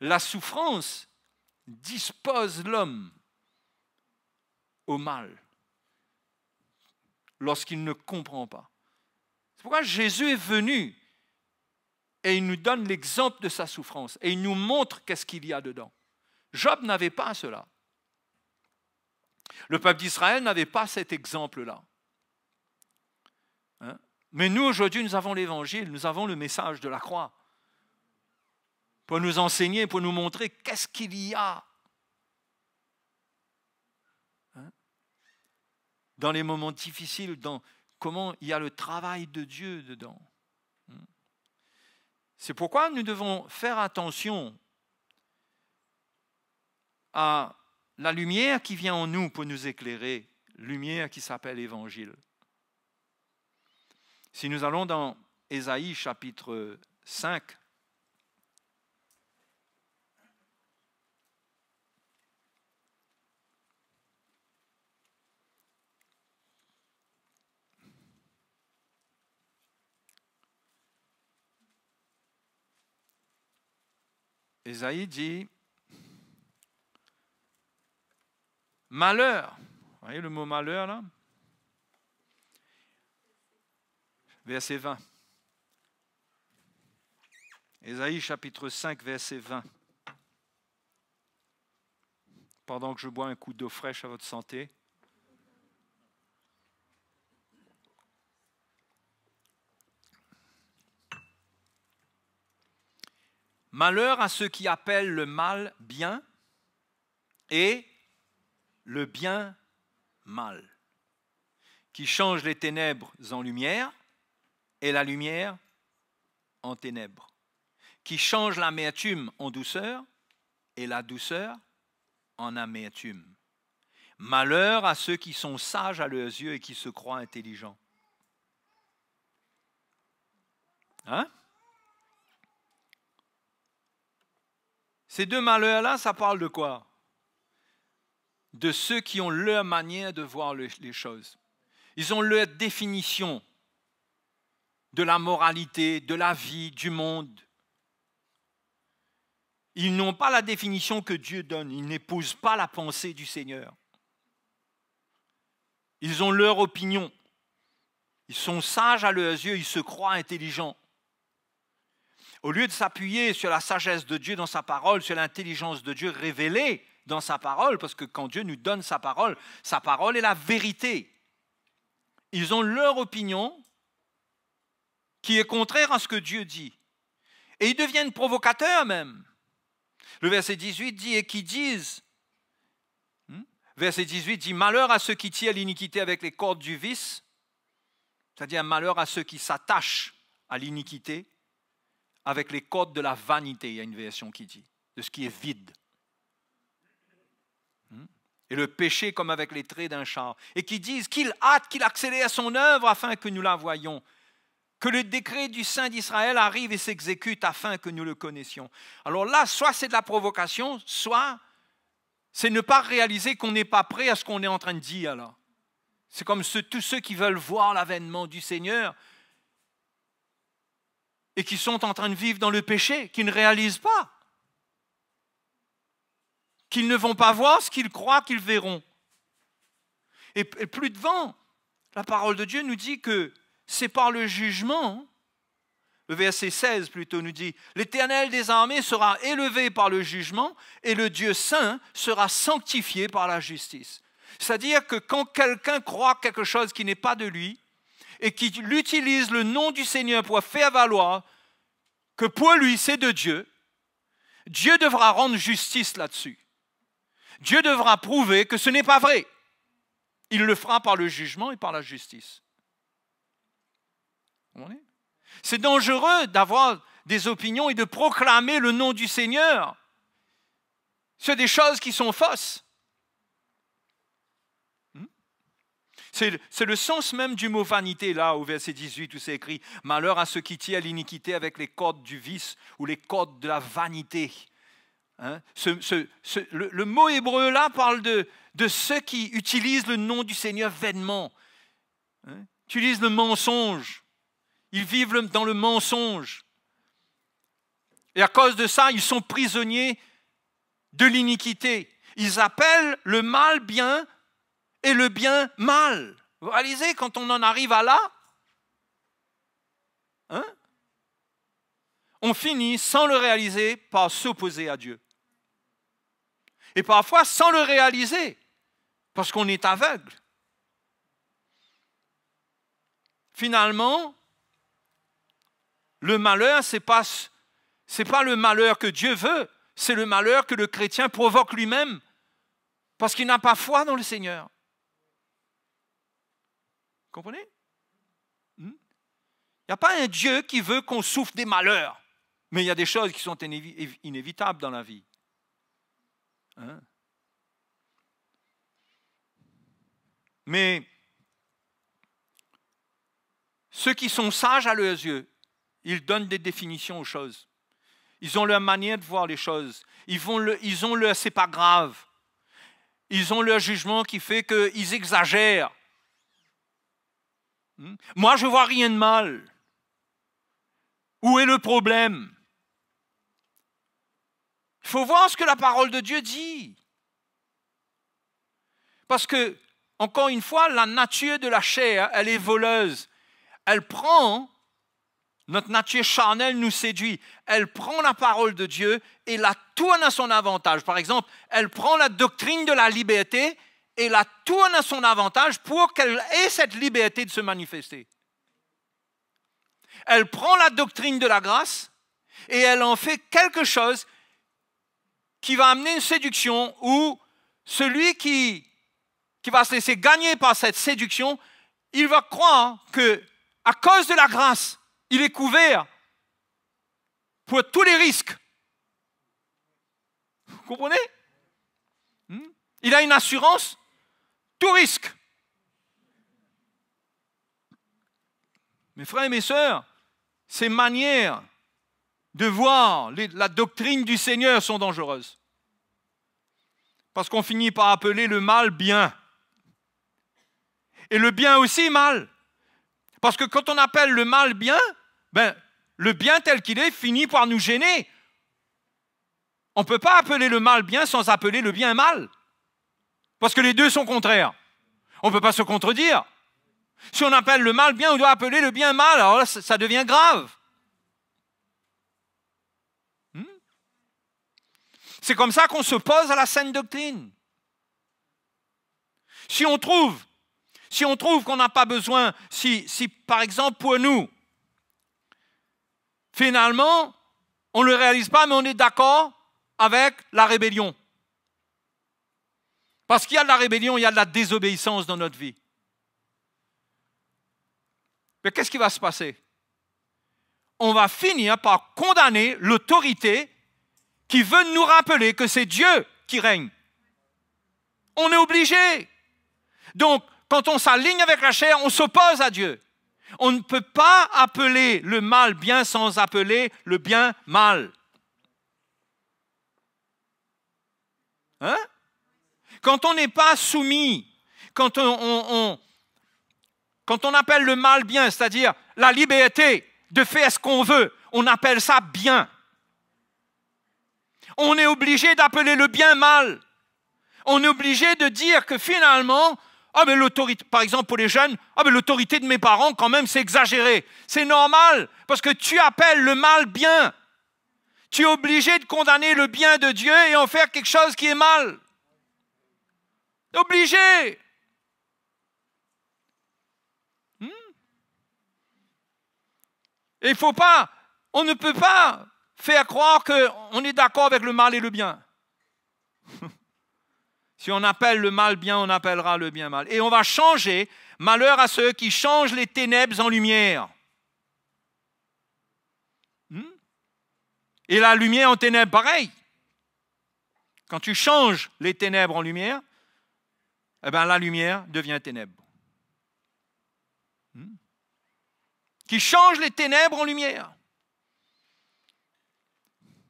Speaker 4: La souffrance dispose l'homme au mal lorsqu'il ne comprend pas. C'est pourquoi Jésus est venu et il nous donne l'exemple de sa souffrance et il nous montre qu'est-ce qu'il y a dedans. Job n'avait pas cela. Le peuple d'Israël n'avait pas cet exemple-là. Hein? Mais nous, aujourd'hui, nous avons l'Évangile, nous avons le message de la croix pour nous enseigner, pour nous montrer qu'est-ce qu'il y a dans les moments difficiles, dans comment il y a le travail de Dieu dedans. C'est pourquoi nous devons faire attention à la lumière qui vient en nous pour nous éclairer, lumière qui s'appelle Évangile. Si nous allons dans Ésaïe chapitre 5, Ésaïe dit: malheur, vous voyez le mot malheur là? Verset 20. Ésaïe chapitre 5, verset 20. Pendant que je bois un coup d'eau fraîche à votre santé. Malheur à ceux qui appellent le mal bien et le bien mal, qui changent les ténèbres en lumière et la lumière en ténèbres, qui changent l'amertume en douceur et la douceur en amertume. Malheur à ceux qui sont sages à leurs yeux et qui se croient intelligents. Hein? Ces deux malheurs-là, ça parle de quoi? De ceux qui ont leur manière de voir les choses. Ils ont leur définition de la moralité, de la vie, du monde. Ils n'ont pas la définition que Dieu donne. Ils n'épousent pas la pensée du Seigneur. Ils ont leur opinion. Ils sont sages à leurs yeux, ils se croient intelligents. Au lieu de s'appuyer sur la sagesse de Dieu dans sa parole, sur l'intelligence de Dieu révélée dans sa parole, parce que quand Dieu nous donne sa parole est la vérité. Ils ont leur opinion qui est contraire à ce que Dieu dit. Et ils deviennent provocateurs même. Le verset 18 dit, et qui disent, verset 18 dit, malheur à ceux qui tirent l'iniquité avec les cordes du vice, c'est-à-dire malheur à ceux qui s'attachent à l'iniquité avec les cordes de la vanité, il y a une version qui dit, de ce qui est vide. Et le péché comme avec les traits d'un char. Et qui disent qu'il hâte, qu'il accélère son œuvre afin que nous la voyions. Que le décret du Saint d'Israël arrive et s'exécute afin que nous le connaissions. Alors là, soit c'est de la provocation, soit c'est ne pas réaliser qu'on n'est pas prêt à ce qu'on est en train de dire là. C'est comme tous ceux qui veulent voir l'avènement du Seigneur et qui sont en train de vivre dans le péché, qui ne réalisent pas, qu'ils ne vont pas voir ce qu'ils croient qu'ils verront. Et plus devant, la parole de Dieu nous dit que c'est par le jugement, le verset 16 plutôt nous dit, l'Éternel des armées sera élevé par le jugement et le Dieu saint sera sanctifié par la justice. C'est-à-dire que quand quelqu'un croit quelque chose qui n'est pas de lui et qu'il utilise le nom du Seigneur pour faire valoir que pour lui c'est de Dieu, Dieu devra rendre justice là-dessus. Dieu devra prouver que ce n'est pas vrai. Il le fera par le jugement et par la justice. C'est dangereux d'avoir des opinions et de proclamer le nom du Seigneur sur des choses qui sont fausses. C'est le sens même du mot vanité, là, au verset 18, où c'est écrit « Malheur à ceux qui tirent l'iniquité avec les cordes du vice ou les cordes de la vanité. » Le mot hébreu, là, parle de ceux qui utilisent le nom du Seigneur vainement. Utilisent le mensonge. Ils vivent dans le mensonge. Et à cause de ça, ils sont prisonniers de l'iniquité. Ils appellent le mal bien et le bien mal. Vous réalisez quand on en arrive à là, on finit sans le réaliser par s'opposer à Dieu. Et parfois sans le réaliser, parce qu'on est aveugle. Finalement, le malheur, ce n'est pas le malheur que Dieu veut, c'est le malheur que le chrétien provoque lui-même, parce qu'il n'a pas foi dans le Seigneur. Vous comprenez? Il n'y a pas un Dieu qui veut qu'on souffre des malheurs, mais il y a des choses qui sont inévitables dans la vie. Mais ceux qui sont sages à leurs yeux, ils donnent des définitions aux choses. Ils ont leur manière de voir les choses. Ils ont leur c'est pas grave. Ils ont leur jugement qui fait qu'ils exagèrent. Moi, je ne vois rien de mal. Où est le problème? Il faut voir ce que la parole de Dieu dit. Parce que, encore une fois, la nature de la chair, elle est voleuse. Elle prend, notre nature charnelle nous séduit, elle prend la parole de Dieu et la tourne à son avantage. Par exemple, elle prend la doctrine de la liberté et la tourne à son avantage pour qu'elle ait cette liberté de se manifester. Elle prend la doctrine de la grâce et elle en fait quelque chose qui va amener une séduction où celui qui va se laisser gagner par cette séduction, il va croire qu'à cause de la grâce, il est couvert pour tous les risques. Vous comprenez? Il a une assurance, tout risque. Mes frères et mes sœurs, ces manières de voir la doctrine du Seigneur sont dangereuses. Parce qu'on finit par appeler le mal bien. Et le bien aussi mal. Parce que quand on appelle le mal bien, le bien tel qu'il est finit par nous gêner. On ne peut pas appeler le mal bien sans appeler le bien mal. Parce que les deux sont contraires. On ne peut pas se contredire. Si on appelle le mal bien, on doit appeler le bien mal. Alors là, ça devient grave. C'est comme ça qu'on s'oppose à la saine doctrine. Si on trouve qu'on n'a pas besoin, si par exemple pour nous, finalement, on ne le réalise pas, mais on est d'accord avec la rébellion. Parce qu'il y a de la rébellion, il y a de la désobéissance dans notre vie. Mais qu'est-ce qui va se passer? On va finir par condamner l'autorité qui veut nous rappeler que c'est Dieu qui règne. On est obligé. Donc, quand on s'aligne avec la chair, on s'oppose à Dieu. On ne peut pas appeler le mal bien sans appeler le bien mal. Hein? Quand on n'est pas soumis, quand on appelle le mal bien, c'est-à-dire la liberté de faire ce qu'on veut, on appelle ça bien. On est obligé d'appeler le bien mal. On est obligé de dire que finalement, mais l'autorité, par exemple pour les jeunes, mais l'autorité de mes parents, quand même, c'est exagéré. C'est normal, parce que tu appelles le mal bien. Tu es obligé de condamner le bien de Dieu et en faire quelque chose qui est mal. Obligé. Et on ne peut pas faire croire qu'on est d'accord avec le mal et le bien. Si on appelle le mal bien, on appellera le bien mal. Et on va changer, malheur à ceux qui changent les ténèbres en lumière. Et la lumière en ténèbres, pareil. Quand tu changes les ténèbres en lumière, eh bien la lumière devient ténèbres. Qui change les ténèbres en lumière.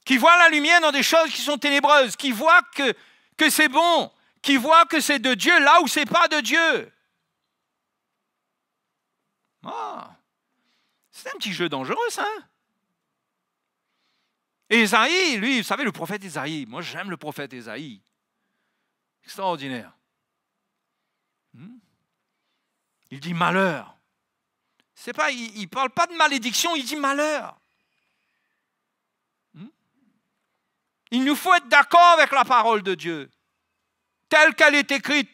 Speaker 4: Qui voit la lumière dans des choses qui sont ténébreuses. Qui voit que c'est bon. Qui voit que c'est de Dieu là où c'est pas de Dieu. C'est un petit jeu dangereux, ça. Et Ésaïe, lui, vous savez, le prophète Ésaïe, moi j'aime le prophète Ésaïe. Extraordinaire. Il dit malheur. C'est pas, il ne parle pas de malédiction, il dit malheur. Il nous faut être d'accord avec la parole de Dieu, telle qu'elle est écrite.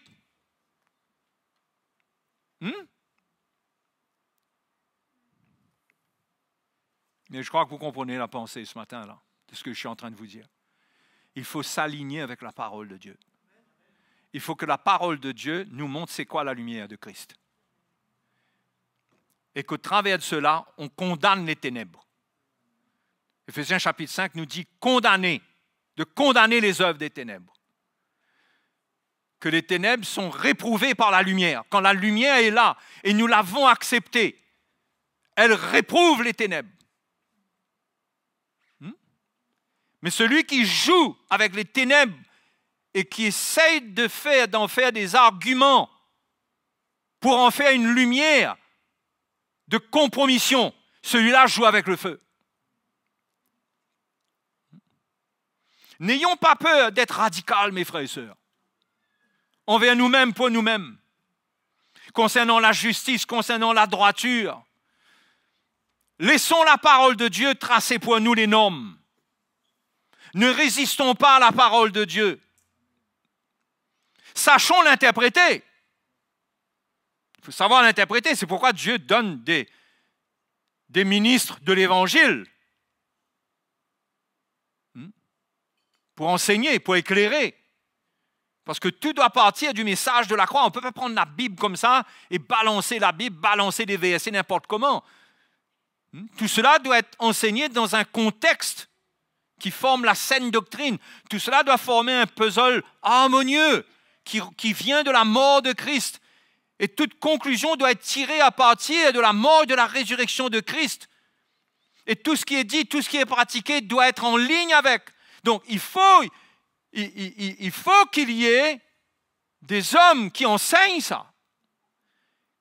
Speaker 4: Mais je crois que vous comprenez la pensée ce matin-là, de ce que je suis en train de vous dire. Il faut s'aligner avec la parole de Dieu. Il faut que la parole de Dieu nous montre c'est quoi la lumière de Christ. Et qu'au travers de cela, on condamne les ténèbres. Éphésiens chapitre 5 nous dit de condamner les œuvres des ténèbres. Que les ténèbres sont réprouvées par la lumière. Quand la lumière est là et nous l'avons acceptée, elle réprouve les ténèbres. Mais celui qui joue avec les ténèbres et qui essaye d'en faire des arguments pour en faire une lumière de compromission, celui-là joue avec le feu. N'ayons pas peur d'être radical, mes frères et sœurs, envers nous-mêmes, pour nous-mêmes, concernant la justice, concernant la droiture. Laissons la parole de Dieu tracer pour nous les normes. Ne résistons pas à la parole de Dieu. Sachons l'interpréter. Il faut savoir l'interpréter. C'est pourquoi Dieu donne des ministres de l'Évangile pour enseigner, pour éclairer. Parce que tout doit partir du message de la croix. On ne peut pas prendre la Bible comme ça et balancer la Bible, balancer des versets n'importe comment. Tout cela doit être enseigné dans un contexte qui forme la saine doctrine. Tout cela doit former un puzzle harmonieux qui vient de la mort de Christ. Et toute conclusion doit être tirée à partir de la mort et de la résurrection de Christ. Et tout ce qui est dit, tout ce qui est pratiqué doit être en ligne avec. Donc, il faut qu'il y ait des hommes qui enseignent ça,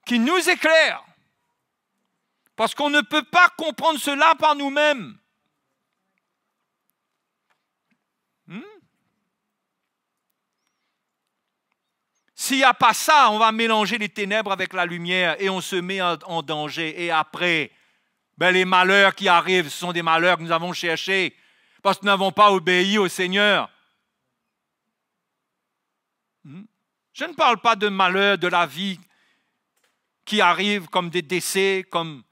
Speaker 4: qui nous éclairent. Parce qu'on ne peut pas comprendre cela par nous-mêmes. S'il n'y a pas ça, on va mélanger les ténèbres avec la lumière et on se met en danger. Et après, les malheurs qui arrivent, ce sont des malheurs que nous avons cherchés parce que nous n'avons pas obéi au Seigneur. Je ne parle pas de malheur de la vie qui arrive comme des décès, comme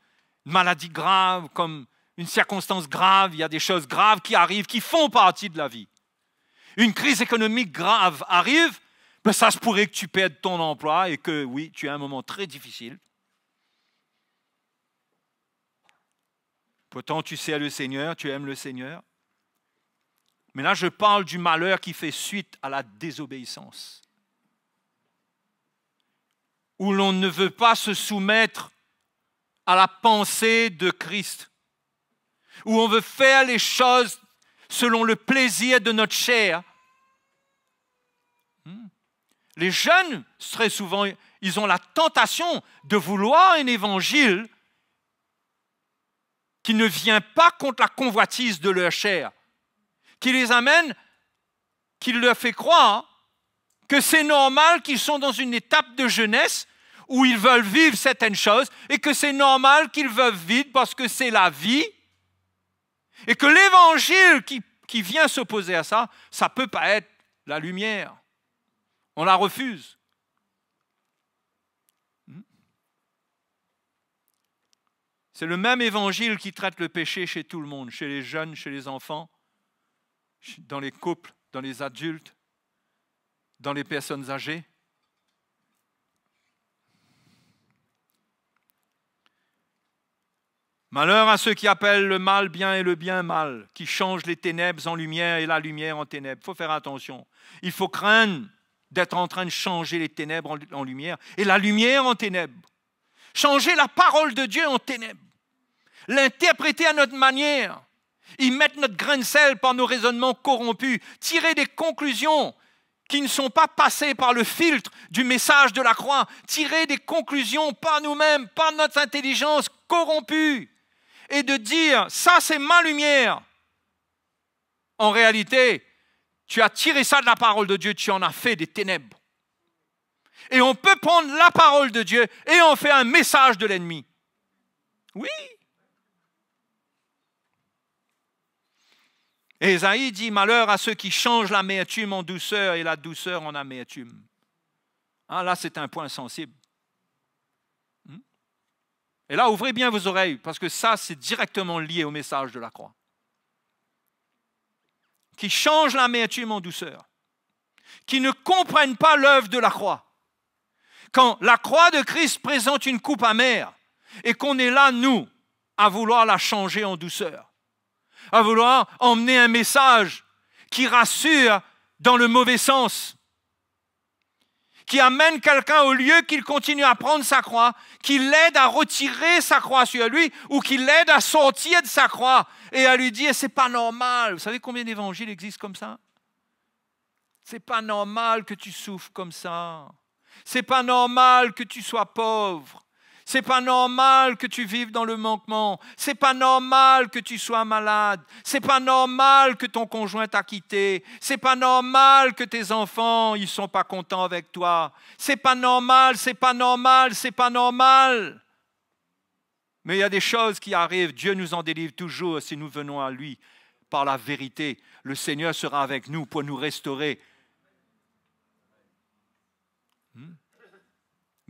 Speaker 4: une maladie grave, comme une circonstance grave. Il y a des choses graves qui arrivent, qui font partie de la vie. Une crise économique grave arrive, ben ça se pourrait que tu perdes ton emploi et que, oui, tu as un moment très difficile. Pourtant, tu sais le Seigneur, tu aimes le Seigneur. Mais là, je parle du malheur qui fait suite à la désobéissance. Où l'on ne veut pas se soumettre à la pensée de Christ. Où on veut faire les choses selon le plaisir de notre chair. Les jeunes, très souvent, ils ont la tentation de vouloir un évangile qui ne vient pas contre la convoitise de leur chair, qui les amène, qui leur fait croire que c'est normal qu'ils sont dans une étape de jeunesse où ils veulent vivre certaines choses et que c'est normal qu'ils veulent vivre parce que c'est la vie et que l'évangile qui vient s'opposer à ça, ça ne peut pas être la lumière. On la refuse. C'est le même évangile qui traite le péché chez tout le monde, chez les jeunes, chez les enfants, dans les couples, dans les adultes, dans les personnes âgées. Malheur à ceux qui appellent le mal bien et le bien mal, qui changent les ténèbres en lumière et la lumière en ténèbres. Il faut faire attention. Il faut craindre d'être en train de changer les ténèbres en lumière et la lumière en ténèbres. Changer la parole de Dieu en ténèbres. L'interpréter à notre manière. Y mettre notre grain de sel par nos raisonnements corrompus. Tirer des conclusions qui ne sont pas passées par le filtre du message de la croix. Tirer des conclusions par nous-mêmes, par notre intelligence corrompue. Et de dire, ça c'est ma lumière. En réalité, tu as tiré ça de la parole de Dieu, tu en as fait des ténèbres. Et on peut prendre la parole de Dieu et en faire un message de l'ennemi. Oui. Ésaïe dit, malheur à ceux qui changent l'amertume en douceur et la douceur en amertume. Ah, là, c'est un point sensible. Et là, ouvrez bien vos oreilles, parce que ça, c'est directement lié au message de la croix. Qui changent l'amertume en douceur. Qui ne comprennent pas l'œuvre de la croix. Quand la croix de Christ présente une coupe amère, et qu'on est là, nous, à vouloir la changer en douceur, à vouloir emmener un message qui rassure dans le mauvais sens, qui amène quelqu'un au lieu qu'il continue à prendre sa croix, qui l'aide à retirer sa croix sur lui, ou qui l'aide à sortir de sa croix et à lui dire, c'est pas normal. Vous savez combien d'évangiles existent comme ça? C'est pas normal que tu souffres comme ça. C'est pas normal que tu sois pauvre. C'est pas normal que tu vives dans le manquement. C'est pas normal que tu sois malade. C'est pas normal que ton conjoint t'a quitté. C'est pas normal que tes enfants, ils sont pas contents avec toi. C'est pas normal, c'est pas normal, c'est pas normal. Mais il y a des choses qui arrivent. Dieu nous en délivre toujours si nous venons à lui par la vérité. Le Seigneur sera avec nous pour nous restaurer.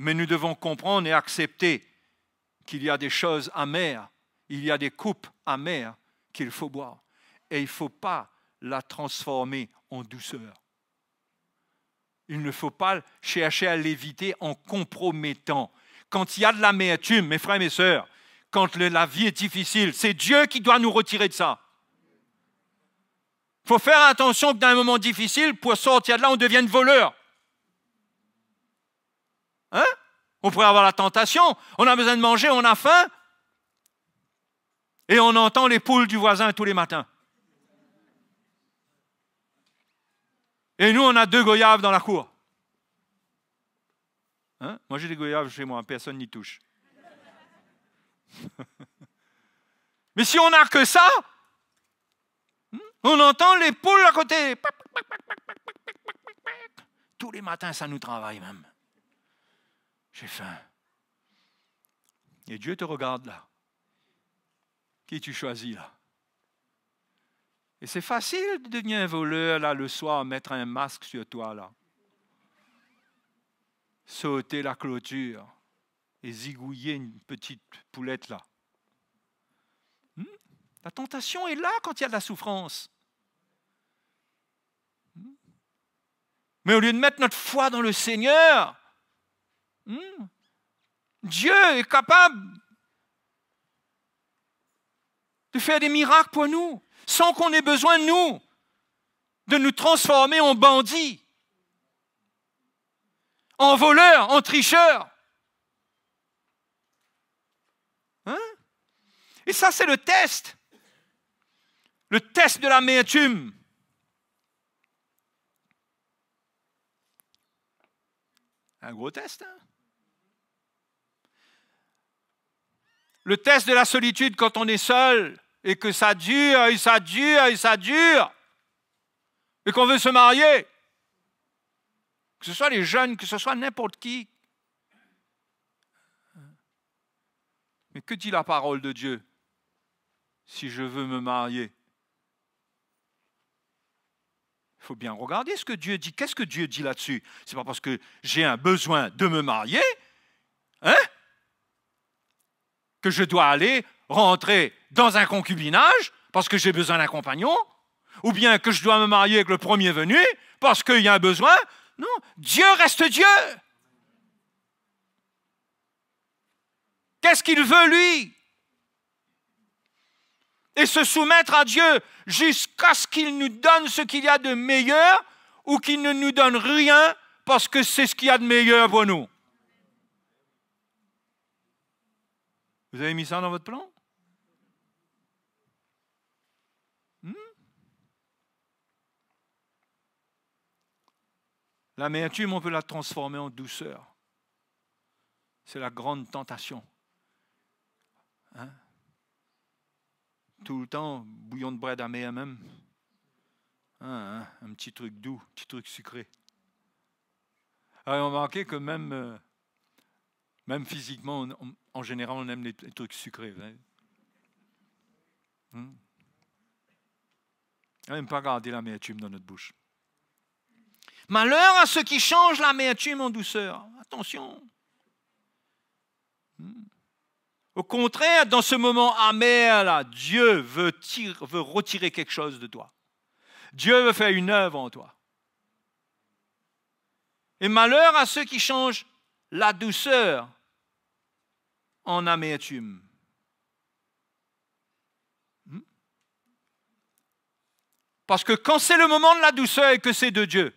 Speaker 4: Mais nous devons comprendre et accepter qu'il y a des choses amères, il y a des coupes amères qu'il faut boire. Et il ne faut pas la transformer en douceur. Il ne faut pas chercher à l'éviter en compromettant. Quand il y a de l'amertume, mes frères et mes sœurs, quand la vie est difficile, c'est Dieu qui doit nous retirer de ça. Il faut faire attention que dans un moment difficile, pour sortir de là, on devienne voleur. Hein? On pourrait avoir la tentation, on a besoin de manger, on a faim, et on entend les poules du voisin tous les matins. Et nous, on a 2 goyaves dans la cour. Hein? Moi, j'ai des goyaves chez moi, personne n'y touche. Mais si on n'a que ça, on entend les poules à côté. Tous les matins, ça nous travaille même. J'ai faim. Et Dieu te regarde là. Qui tu choisis là? Et c'est facile de devenir un voleur là le soir, mettre un masque sur toi là. sauter la clôture et zigouiller une petite poulette là. La tentation est là quand il y a de la souffrance. Mais au lieu de mettre notre foi dans le Seigneur, Dieu est capable de faire des miracles pour nous, sans qu'on ait besoin de nous transformer en bandits, en voleurs, en tricheurs. Et ça, c'est le test. Le test de l'amertume. Un gros test, hein? Le test de la solitude quand on est seul et que ça dure et ça dure et ça dure et qu'on veut se marier. Que ce soit les jeunes, que ce soit n'importe qui. Mais que dit la parole de Dieu si je veux me marier? Il faut bien regarder ce que Dieu dit. Qu'est-ce que Dieu dit là-dessus? Ce n'est pas parce que j'ai un besoin de me marier, que je dois aller rentrer dans un concubinage parce que j'ai besoin d'un compagnon, ou bien que je dois me marier avec le premier venu parce qu'il y a un besoin. Non, Dieu reste Dieu. Qu'est-ce qu'il veut, lui? Et se soumettre à Dieu jusqu'à ce qu'il nous donne ce qu'il y a de meilleur ou qu'il ne nous donne rien parce que c'est ce qu'il y a de meilleur pour nous. Vous avez mis ça dans votre plan? L'amertume, on peut la transformer en douceur. C'est la grande tentation. Tout le temps, bouillon de bread amer même. Un petit truc doux, un petit truc sucré. Alors, on a remarqué que même physiquement, en général, on aime les trucs sucrés. On n'aime pas garder l'amertume dans notre bouche. Malheur à ceux qui changent l'amertume en douceur. Attention. Au contraire, dans ce moment amer-là, Dieu veut retirer quelque chose de toi. Dieu veut faire une œuvre en toi. Et malheur à ceux qui changent la douceur en amertume. Parce que quand c'est le moment de la douceur et que c'est de Dieu,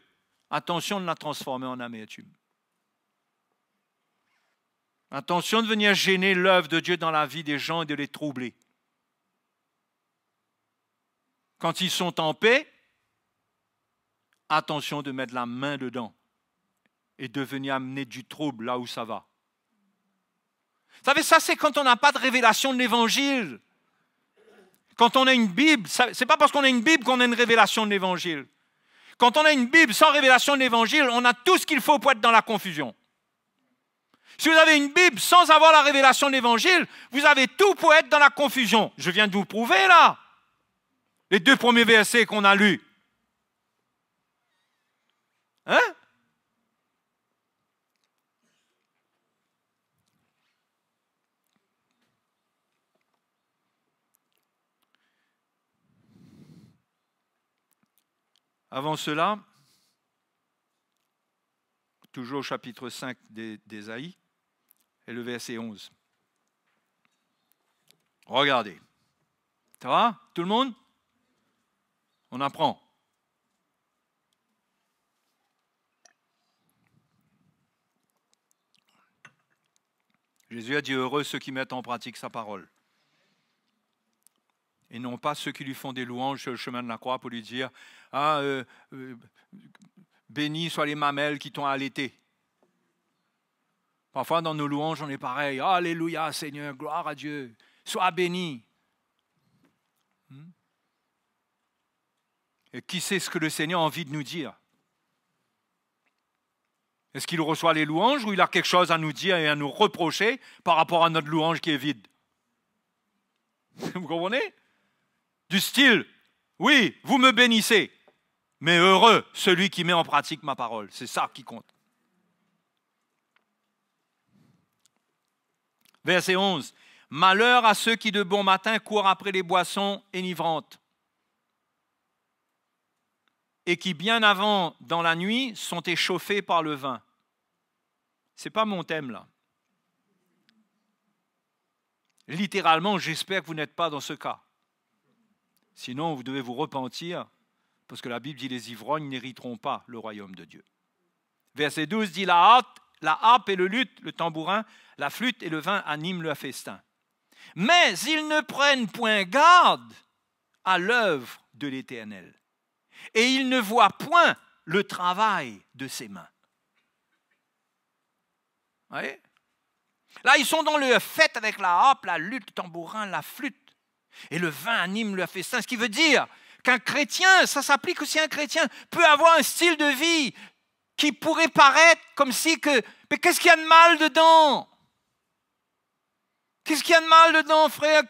Speaker 4: attention de la transformer en amertume. Attention de venir gêner l'œuvre de Dieu dans la vie des gens et de les troubler. Quand ils sont en paix, attention de mettre la main dedans et de venir amener du trouble là où ça va. Vous savez, ça c'est quand on n'a pas de révélation de l'Évangile. Quand on a une Bible, ce n'est pas parce qu'on a une Bible qu'on a une révélation de l'Évangile. Quand on a une Bible sans révélation de l'Évangile, on a tout ce qu'il faut pour être dans la confusion. Si vous avez une Bible sans avoir la révélation de l'Évangile, vous avez tout pour être dans la confusion. Je viens de vous prouver là. Les 2 premiers versets qu'on a lus. Avant cela, toujours au chapitre 5 d'Ésaïe, et le verset 11. Regardez. Ça va, tout le monde? On apprend. Jésus a dit heureux ceux qui mettent en pratique sa parole. Et non pas ceux qui lui font des louanges sur le chemin de la croix pour lui dire bénis soient les mamelles qui t'ont allaité. Parfois dans nos louanges on est pareil. Alléluia Seigneur, gloire à Dieu, sois béni. Et qui sait ce que le Seigneur a envie de nous dire? Est-ce qu'il reçoit les louanges ou il a quelque chose à nous dire et à nous reprocher par rapport à notre louange qui est vide? Vous comprenez? Du style, oui, vous me bénissez, mais heureux celui qui met en pratique ma parole. C'est ça qui compte. Verset 11. Malheur à ceux qui de bon matin courent après les boissons enivrantes et qui bien avant, dans la nuit, sont échauffés par le vin. Ce n'est pas mon thème là. Littéralement, j'espère que vous n'êtes pas dans ce cas. Sinon, vous devez vous repentir, parce que la Bible dit les ivrognes n'hériteront pas le royaume de Dieu. Verset 12 dit la harpe et le luth, le tambourin, la flûte et le vin animent le festin. Mais ils ne prennent point garde à l'œuvre de l'Éternel, et ils ne voient point le travail de ses mains. Vous voyez? Là, ils sont dans le fête avec la harpe, la luth, le tambourin, la flûte. Et le vin anime le festin. Ce qui veut dire qu'un chrétien, ça s'applique aussi à un chrétien, peut avoir un style de vie qui pourrait paraître comme si que... Mais qu'est-ce qu'il y a de mal dedans? Qu'est-ce qu'il y a de mal dedans, frère,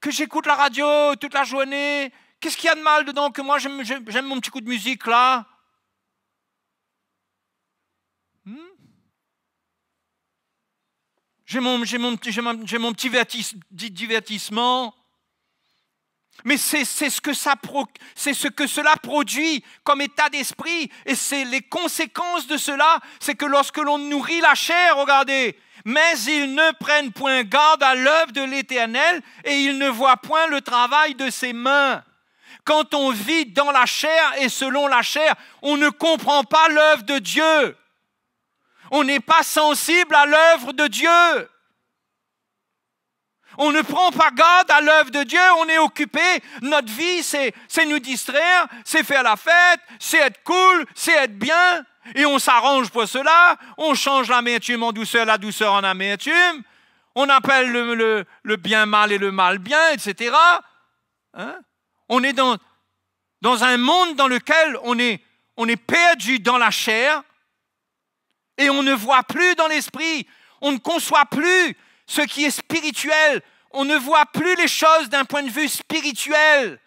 Speaker 4: que j'écoute la radio toute la journée? Qu'est-ce qu'il y a de mal dedans que moi, j'aime mon petit coup de musique là? J'ai mon petit divertissement. Mais c'est ce que cela produit comme état d'esprit. Et c'est les conséquences de cela, c'est que lorsque l'on nourrit la chair, regardez, mais ils ne prennent point garde à l'œuvre de l'Éternel et ils ne voient point le travail de ses mains. Quand on vit dans la chair et selon la chair, on ne comprend pas l'œuvre de Dieu. On n'est pas sensible à l'œuvre de Dieu. On ne prend pas garde à l'œuvre de Dieu, on est occupé. Notre vie, c'est nous distraire, c'est faire la fête, c'est être cool, c'est être bien. Et on s'arrange pour cela. On change l'amertume en douceur, la douceur en amertume. On appelle le bien mal et le mal bien, etc. Hein? On est dans un monde dans lequel on est perdu dans la chair et on ne voit plus dans l'esprit. On ne conçoit plus ce qui est spirituel. On ne voit plus les choses d'un point de vue spirituel.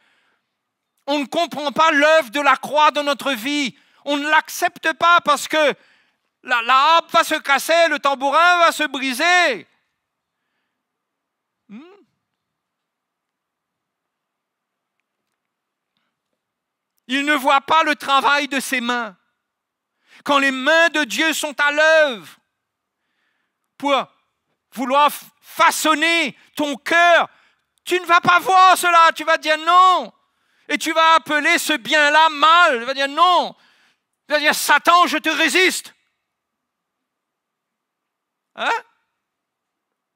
Speaker 4: On ne comprend pas l'œuvre de la croix dans notre vie. On ne l'accepte pas parce que la harpe va se casser, le tambourin va se briser. Il ne voit pas le travail de ses mains. Quand les mains de Dieu sont à l'œuvre pour vouloir façonner ton cœur, tu ne vas pas voir cela, tu vas dire non. Et tu vas appeler ce bien-là mal. Tu vas dire non. Tu vas dire Satan, je te résiste. Hein?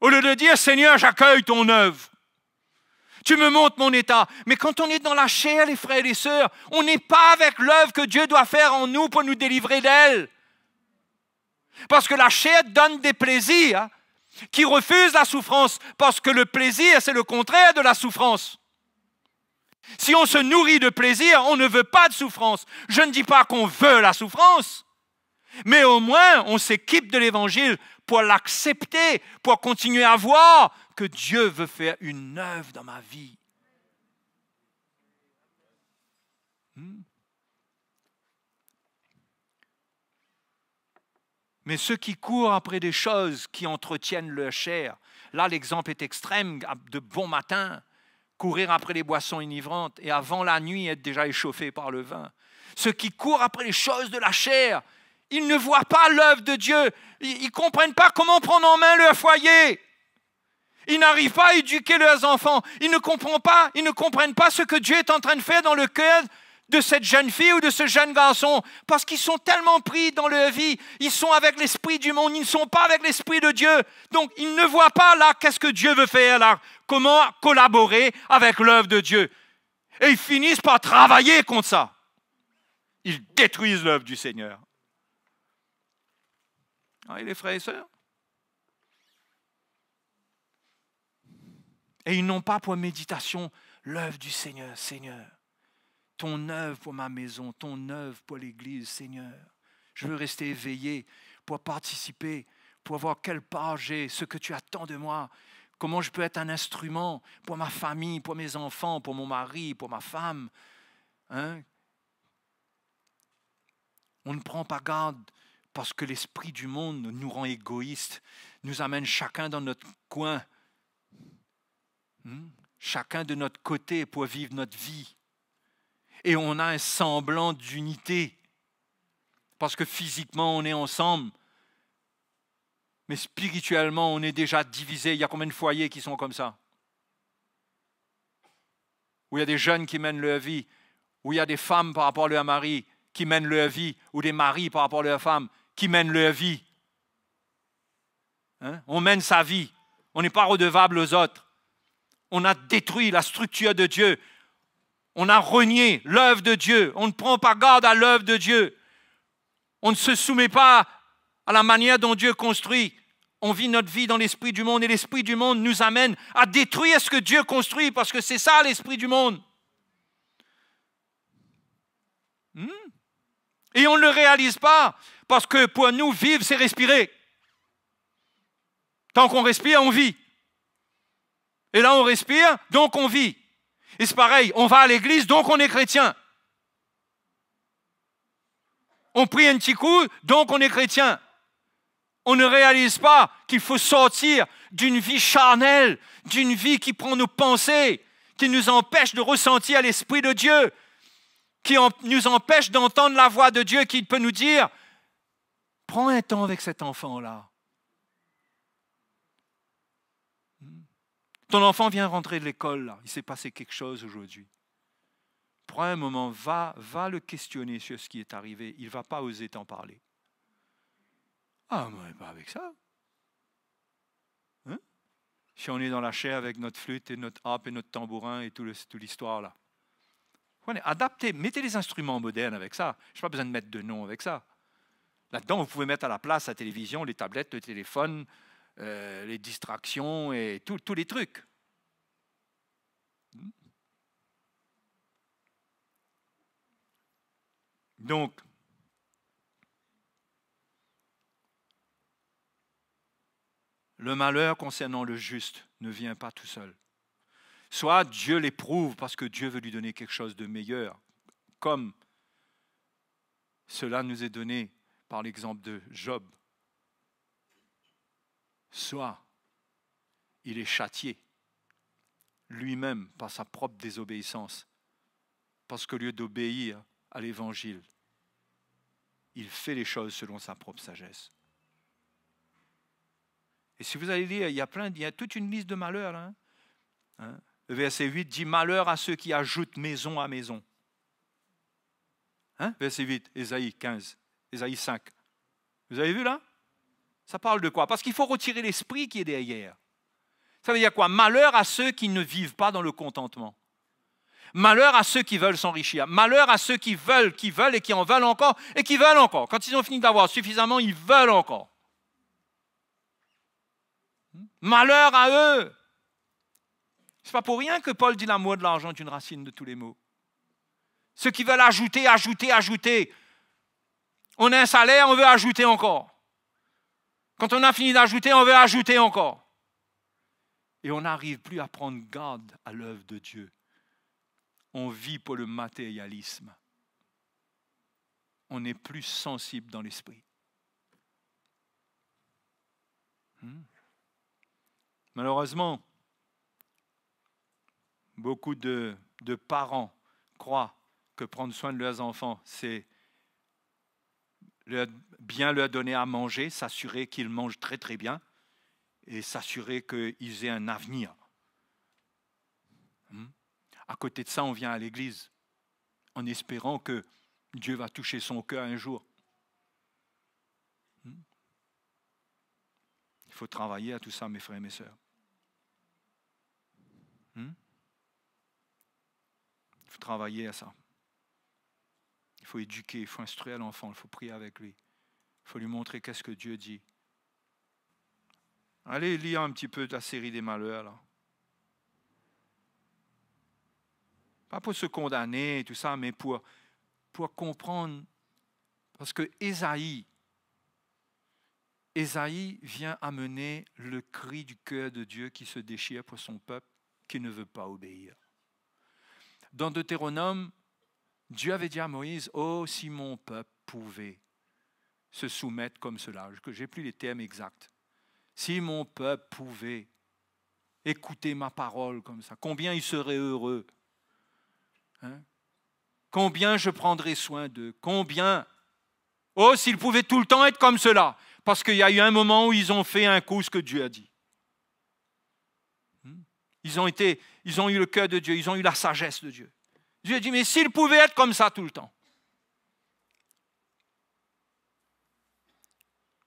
Speaker 4: Au lieu de dire Seigneur, j'accueille ton œuvre. Tu me montres mon état. Mais quand on est dans la chair, les frères et les sœurs, on n'est pas avec l'œuvre que Dieu doit faire en nous pour nous délivrer d'elle. Parce que la chair donne des plaisirs qui refusent la souffrance. Parce que le plaisir, c'est le contraire de la souffrance. Si on se nourrit de plaisir, on ne veut pas de souffrance. Je ne dis pas qu'on veut la souffrance, mais au moins on s'équipe de l'évangile pour l'accepter, pour continuer à voir que Dieu veut faire une œuvre dans ma vie. Mais ceux qui courent après des choses qui entretiennent leur chair, là l'exemple est extrême, de bon matin, courir après les boissons enivrantes et avant la nuit être déjà échauffé par le vin. Ceux qui courent après les choses de la chair, ils ne voient pas l'œuvre de Dieu. Ils ne comprennent pas comment prendre en main leur foyer. Ils n'arrivent pas à éduquer leurs enfants. Ils ne comprennent pas ce que Dieu est en train de faire dans le cœur de cette jeune fille ou de ce jeune garçon. Parce qu'ils sont tellement pris dans leur vie. Ils sont avec l'esprit du monde. Ils ne sont pas avec l'esprit de Dieu. Donc, ils ne voient pas là qu'est-ce que Dieu veut faire là. Comment collaborer avec l'œuvre de Dieu. Et ils finissent par travailler contre ça. Ils détruisent l'œuvre du Seigneur. Ah, et les frères et sœurs? Et ils n'ont pas pour méditation l'œuvre du Seigneur. Seigneur, ton œuvre pour ma maison, ton œuvre pour l'Église, Seigneur. Je veux rester éveillé pour participer, pour voir quelle part j'ai, ce que tu attends de moi. Comment je peux être un instrument pour ma famille, pour mes enfants, pour mon mari, pour ma femme. Hein? On ne prend pas garde parce que l'esprit du monde nous rend égoïstes, nous amène chacun dans notre coin, chacun de notre côté pour vivre notre vie. Et on a un semblant d'unité, parce que physiquement on est ensemble, mais spirituellement on est déjà divisé. Il y a combien de foyers qui sont comme ça? Où il y a des jeunes qui mènent leur vie, où il y a des femmes par rapport à leur mari qui mènent leur vie, ou des maris par rapport à leurs femmes qui mènent leur vie. On mène sa vie. On n'est pas redevable aux autres. On a détruit la structure de Dieu. On a renié l'œuvre de Dieu. On ne prend pas garde à l'œuvre de Dieu. On ne se soumet pas à la manière dont Dieu construit. On vit notre vie dans l'esprit du monde et l'esprit du monde nous amène à détruire ce que Dieu construit parce que c'est ça l'esprit du monde. Et on ne le réalise pas parce que pour nous, vivre, c'est respirer. Tant qu'on respire, on vit. Et là, on respire, donc on vit. Et c'est pareil, on va à l'église, donc on est chrétien. On prie un petit coup, donc on est chrétien. On ne réalise pas qu'il faut sortir d'une vie charnelle, d'une vie qui prend nos pensées, qui nous empêche de ressentir l'Esprit de Dieu, qui nous empêche d'entendre la voix de Dieu qui peut nous dire « Prends un temps avec cet enfant-là. » Ton enfant vient rentrer de l'école, là. Il s'est passé quelque chose aujourd'hui. Prends un moment, va le questionner sur ce qui est arrivé. Il ne va pas oser t'en parler. Ah, mais pas avec ça. Si on est dans la chair avec notre flûte et notre harpe et notre tambourin et toute l'histoire là. Adaptez, mettez les instruments modernes avec ça. Je n'ai pas besoin de mettre de nom avec ça. Là-dedans, vous pouvez mettre à la place la télévision, les tablettes, le téléphone, les distractions et tous les trucs. Donc, le malheur concernant le juste ne vient pas tout seul. Soit Dieu l'éprouve parce que Dieu veut lui donner quelque chose de meilleur, comme cela nous est donné par l'exemple de Job. Soit il est châtié lui-même par sa propre désobéissance, parce qu'au lieu d'obéir à l'Évangile, il fait les choses selon sa propre sagesse. Et si vous allez lire, il y a toute une liste de malheurs. Là, Le verset 8 dit « Malheur à ceux qui ajoutent maison à maison ». Verset 8, Ésaïe 15, Ésaïe 5. Vous avez vu là? Ça parle de quoi? Parce qu'il faut retirer l'esprit qui est derrière. Ça veut dire quoi? Malheur à ceux qui ne vivent pas dans le contentement. Malheur à ceux qui veulent s'enrichir. Malheur à ceux qui veulent et qui en veulent encore et qui veulent encore. Quand ils ont fini d'avoir suffisamment, ils veulent encore. Malheur à eux. Ce n'est pas pour rien que Paul dit l'amour de l'argent est une racine de tous les maux. Ceux qui veulent ajouter. On a un salaire, on veut ajouter encore. Quand on a fini d'ajouter, on veut ajouter encore. Et on n'arrive plus à prendre garde à l'œuvre de Dieu. On vit pour le matérialisme. On n'est plus sensible dans l'esprit. Malheureusement, beaucoup de parents croient que prendre soin de leurs enfants, c'est bien leur donner à manger, s'assurer qu'ils mangent très très bien et s'assurer qu'ils aient un avenir. À côté de ça, on vient à l'église en espérant que Dieu va toucher son cœur un jour. Il faut travailler à tout ça, mes frères et mes sœurs. Il faut travailler à ça. Il faut éduquer, il faut instruire l'enfant, il faut prier avec lui. Il faut lui montrer qu'est-ce que Dieu dit. Allez lire un petit peu de la série des malheurs, là. Pas pour se condamner et tout ça, mais pour comprendre. Parce que Ésaïe vient amener le cri du cœur de Dieu qui se déchire pour son peuple qui ne veut pas obéir. Dans Deutéronome, Dieu avait dit à Moïse, « Oh, si mon peuple pouvait se soumettre comme cela, que je n'ai plus les termes exacts. Si mon peuple pouvait écouter ma parole comme ça, combien il serait heureux. Hein? Combien je prendrais soin d'eux, combien. Oh, s'ils pouvaient tout le temps être comme cela, parce qu'il y a eu un moment où ils ont fait un coup ce que Dieu a dit. Ils ont eu le cœur de Dieu, ils ont eu la sagesse de Dieu. Dieu dit, mais s'ils pouvaient être comme ça tout le temps.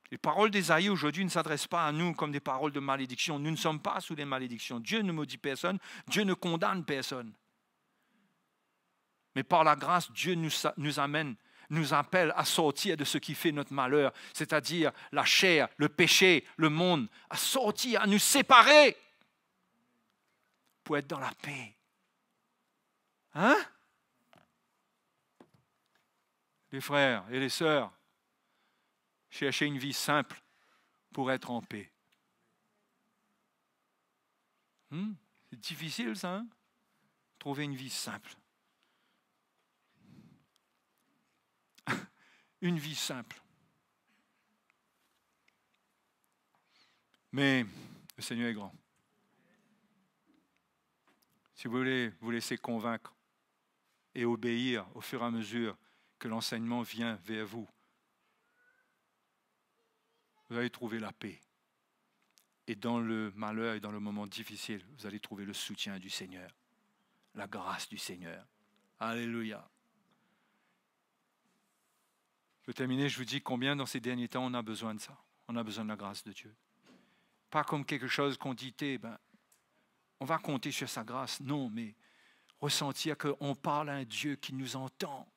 Speaker 4: Les paroles d'Ésaïe aujourd'hui ne s'adressent pas à nous comme des paroles de malédiction. Nous ne sommes pas sous les malédictions. Dieu ne maudit personne, Dieu ne condamne personne. Mais par la grâce, Dieu nous appelle à sortir de ce qui fait notre malheur, c'est-à-dire la chair, le péché, le monde, à sortir, à nous séparer pour être dans la paix. Hein? Les frères et les sœurs, cherchez une vie simple pour être en paix. C'est difficile ça, hein? Trouver une vie simple. Une vie simple. Mais le Seigneur est grand. Si vous voulez vous laisser convaincre et obéir au fur et à mesure que l'enseignement vient vers vous, vous allez trouver la paix. Et dans le malheur et dans le moment difficile, vous allez trouver le soutien du Seigneur, la grâce du Seigneur. Alléluia. Je vais terminer, je vous dis combien dans ces derniers temps on a besoin de ça. On a besoin de la grâce de Dieu. Pas comme quelque chose qu'on dit, on va compter sur sa grâce. Non, mais ressentir qu'on parle à un Dieu qui nous entend.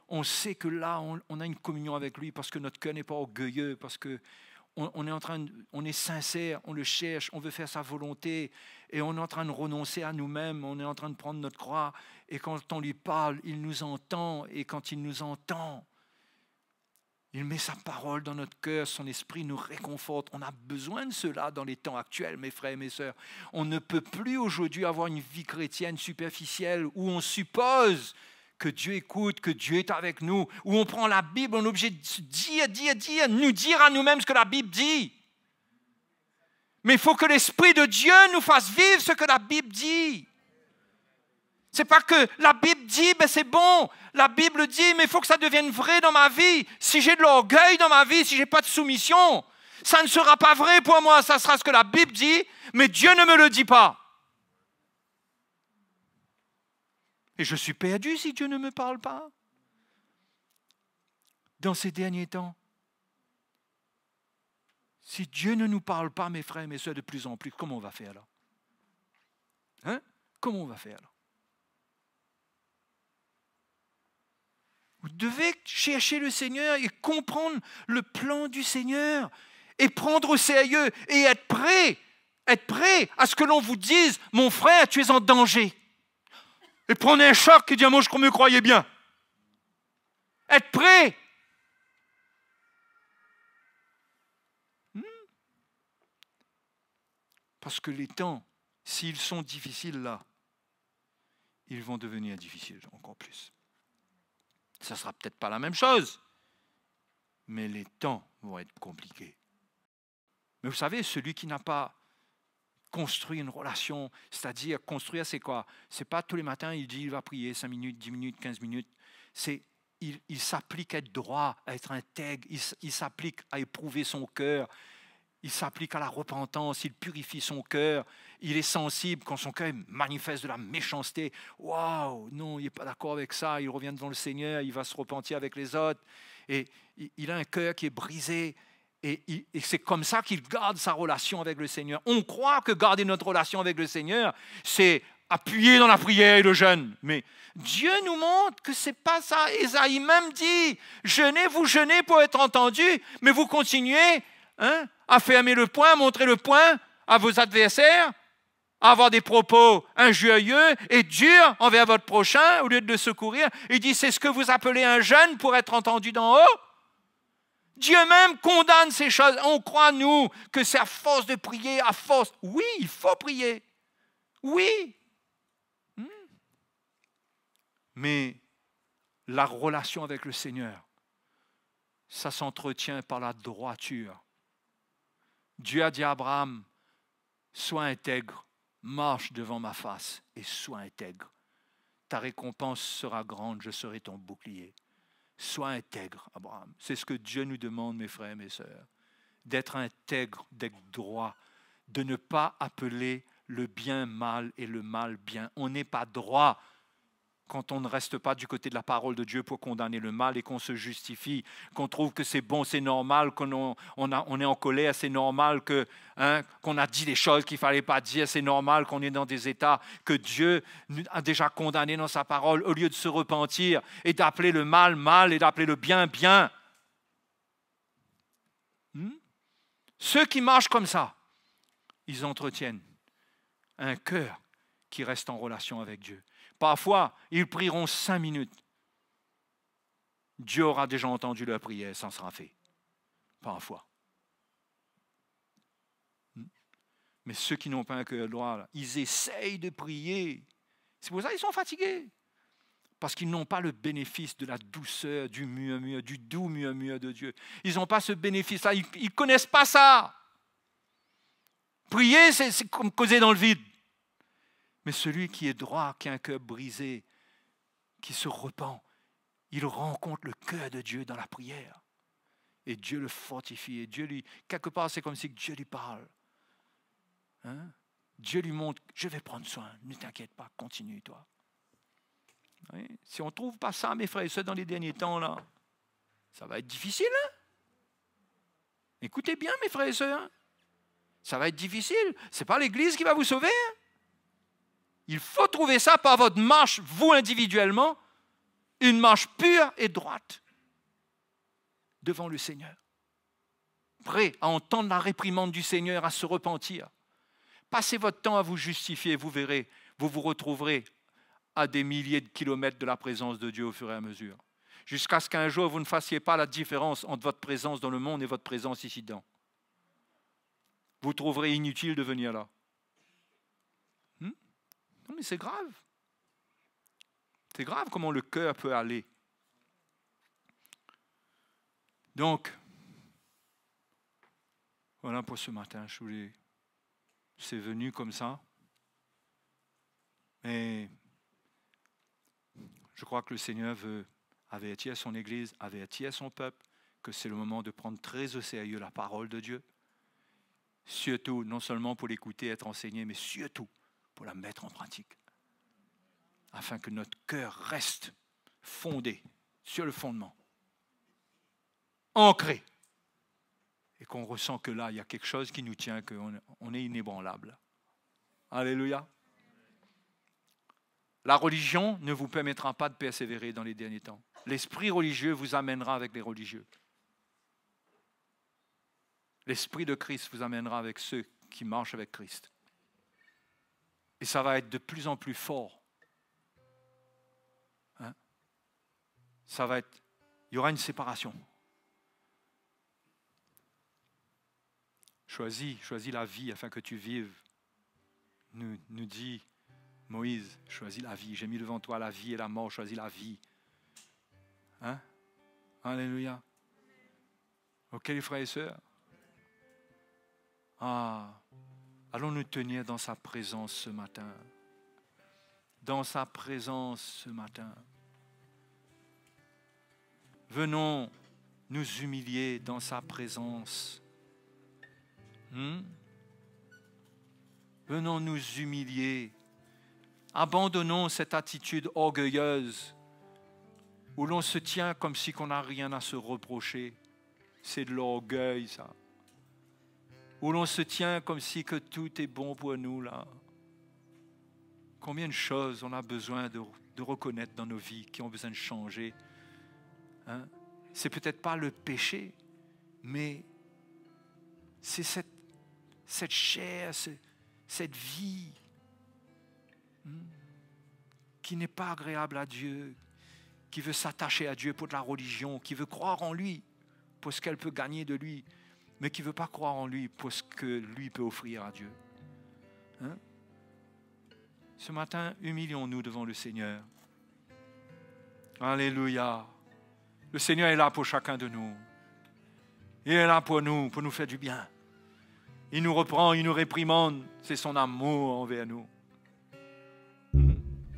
Speaker 4: On sait que là, on a une communion avec lui parce que notre cœur n'est pas orgueilleux, parce qu'on est sincère, on le cherche, on veut faire sa volonté et on est en train de renoncer à nous-mêmes, on est en train de prendre notre croix et quand on lui parle, il nous entend et quand il nous entend, il met sa parole dans notre cœur, son esprit nous réconforte. On a besoin de cela dans les temps actuels, mes frères et mes sœurs. On ne peut plus aujourd'hui avoir une vie chrétienne superficielle où on suppose que Dieu écoute, que Dieu est avec nous, où on prend la Bible, on est obligé de nous dire à nous-mêmes ce que la Bible dit. Mais il faut que l'Esprit de Dieu nous fasse vivre ce que la Bible dit. C'est pas que la Bible dit, c'est bon. La Bible dit, mais il faut que ça devienne vrai dans ma vie. Si j'ai de l'orgueil dans ma vie, si je n'ai pas de soumission, ça ne sera pas vrai pour moi. Ça sera ce que la Bible dit, mais Dieu ne me le dit pas. Et je suis perdu si Dieu ne me parle pas. Dans ces derniers temps, si Dieu ne nous parle pas, mes frères et mes sœurs, de plus en plus, comment on va faire là? Hein? Comment on va faire là? Vous devez chercher le Seigneur et comprendre le plan du Seigneur et prendre au sérieux et être prêt à ce que l'on vous dise, mon frère, tu es en danger. Et prenez un choc et dire, moi je me croyais bien. Être prêt. Parce que les temps, s'ils sont difficiles là, ils vont devenir difficiles encore plus. Ça ne sera peut-être pas la même chose, mais les temps vont être compliqués. Mais vous savez, celui qui n'a pas construit une relation, c'est-à-dire construire, c'est quoi? Ce n'est pas tous les matins, il dit, il va prier 5 minutes, 10 minutes, 15 minutes. Il s'applique à être droit, à être intègre, il s'applique à éprouver son cœur, il s'applique à la repentance, il purifie son cœur, il est sensible quand son cœur manifeste de la méchanceté. Waouh, non, il n'est pas d'accord avec ça, il revient devant le Seigneur, il va se repentir avec les autres. Et il a un cœur qui est brisé et c'est comme ça qu'il garde sa relation avec le Seigneur. On croit que garder notre relation avec le Seigneur, c'est appuyer dans la prière et le jeûne. Mais Dieu nous montre que ce n'est pas ça. Ésaïe même dit, jeûnez, vous jeûnez pour être entendu, mais vous continuez à fermer le poing, montrer le poing à vos adversaires, à avoir des propos injurieux et durs envers votre prochain au lieu de le secourir. Il dit, c'est ce que vous appelez un jeûne pour être entendu d'en haut. Dieu même condamne ces choses. On croit, nous, que c'est à force de prier, à force. Oui, il faut prier. Oui. Mais la relation avec le Seigneur ça s'entretient par la droiture. Dieu a dit à Abraham, sois intègre, marche devant ma face et sois intègre. Ta récompense sera grande, je serai ton bouclier. Sois intègre, Abraham. C'est ce que Dieu nous demande, mes frères et mes sœurs. D'être intègre, d'être droit, de ne pas appeler le bien mal et le mal bien. On n'est pas droit quand on ne reste pas du côté de la parole de Dieu pour condamner le mal et qu'on se justifie, qu'on trouve que c'est bon, c'est normal, qu'on est en colère, c'est normal qu'on a dit des choses qu'il ne fallait pas dire, c'est normal qu'on est dans des états que Dieu a déjà condamnés dans sa parole, au lieu de se repentir et d'appeler le mal mal et d'appeler le bien bien. Ceux qui marchent comme ça, ils entretiennent un cœur qui reste en relation avec Dieu. Parfois, ils prieront 5 minutes. Dieu aura déjà entendu leur prière, ça sera fait. Parfois. Mais ceux qui n'ont pas un cœur droit, là, ils essayent de prier. C'est pour ça qu'ils sont fatigués. Parce qu'ils n'ont pas le bénéfice de la douceur, du murmure, du doux murmure de Dieu. Ils n'ont pas ce bénéfice-là, ils ne connaissent pas ça. Prier, c'est comme causer dans le vide. Mais celui qui est droit, qui a un cœur brisé, qui se repent, il rencontre le cœur de Dieu dans la prière. Et Dieu le fortifie. Et Dieu lui, quelque part, c'est comme si Dieu lui parle. Dieu lui montre, je vais prendre soin, ne t'inquiète pas, continue toi. Oui? Si on ne trouve pas ça, mes frères et sœurs, dans les derniers temps, là, ça va être difficile. Écoutez bien, mes frères et sœurs. Ça va être difficile. Ce n'est pas l'Église qui va vous sauver. Il faut trouver ça par votre marche, vous individuellement, une marche pure et droite devant le Seigneur. Prêt à entendre la réprimande du Seigneur, à se repentir. Passez votre temps à vous justifier, vous verrez, vous vous retrouverez à des milliers de kilomètres de la présence de Dieu au fur et à mesure. Jusqu'à ce qu'un jour, vous ne fassiez pas la différence entre votre présence dans le monde et votre présence ici-dedans. Vous trouverez inutile de venir là. Non, mais c'est grave. C'est grave comment le cœur peut aller. Donc, voilà pour ce matin. C'est venu comme ça. Mais je crois que le Seigneur veut avertir son Église, avertir son peuple, que c'est le moment de prendre très au sérieux la parole de Dieu. Surtout, non seulement pour l'écouter, être enseigné, mais surtout pour la mettre en pratique. Afin que notre cœur reste fondé sur le fondement, ancré. Et qu'on ressent que là, il y a quelque chose qui nous tient, qu'on est inébranlable. Alléluia. La religion ne vous permettra pas de persévérer dans les derniers temps. L'esprit religieux vous amènera avec les religieux. L'esprit de Christ vous amènera avec ceux qui marchent avec Christ. Et ça va être de plus en plus fort. Il y aura une séparation. Choisis la vie afin que tu vives. Nous dit Moïse, choisis la vie. J'ai mis devant toi la vie et la mort, choisis la vie. Alléluia. Ok les frères et sœurs. Allons nous tenir dans sa présence ce matin. Dans sa présence ce matin. Venons nous humilier dans sa présence. Venons nous humilier. Abandonnons cette attitude orgueilleuse où l'on se tient comme si on n'a rien à se reprocher. C'est de l'orgueil, ça. Où l'on se tient comme si que tout est bon pour nous, là. Combien de choses on a besoin de reconnaître dans nos vies, qui ont besoin de changer. C'est peut-être pas le péché, mais c'est cette chair, cette vie qui n'est pas agréable à Dieu, qui veut s'attacher à Dieu pour de la religion, qui veut croire en lui pour ce qu'elle peut gagner de lui, mais qui ne veut pas croire en lui pour ce que lui peut offrir à Dieu. Ce matin, humilions-nous devant le Seigneur. Alléluia. Le Seigneur est là pour chacun de nous. Il est là pour nous faire du bien. Il nous reprend, il nous réprimande. C'est son amour envers nous.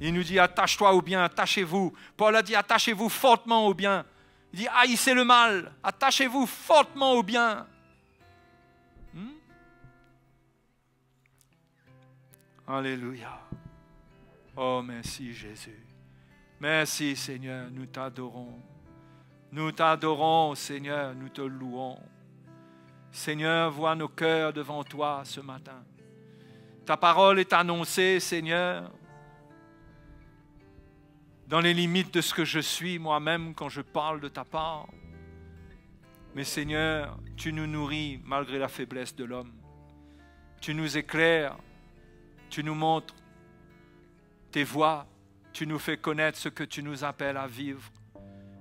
Speaker 4: Il nous dit, attache-toi au bien, attachez-vous. Paul a dit, attachez-vous fortement au bien. Il dit, haïssez le mal, attachez-vous fortement au bien. Alléluia. Oh, merci Jésus. Merci Seigneur, nous t'adorons. Nous t'adorons Seigneur, nous te louons. Seigneur, vois nos cœurs devant toi ce matin. Ta parole est annoncée, Seigneur, dans les limites de ce que je suis moi-même quand je parle de ta part. Mais Seigneur, tu nous nourris malgré la faiblesse de l'homme. Tu nous éclaires, tu nous montres tes voies, tu nous fais connaître ce que tu nous appelles à vivre.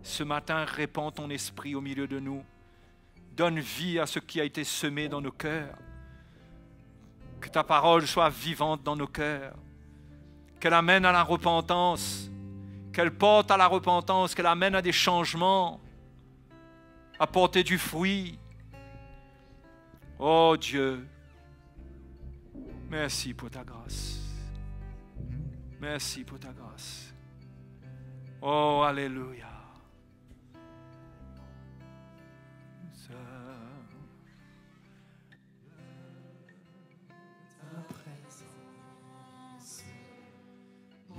Speaker 4: Ce matin, répands ton esprit au milieu de nous. Donne vie à ce qui a été semé dans nos cœurs. Que ta parole soit vivante dans nos cœurs. Qu'elle amène à la repentance. Qu'elle porte à la repentance. Qu'elle amène à des changements. À porter du fruit. Oh Dieu, merci pour ta grâce. Merci pour ta grâce. Oh, alléluia.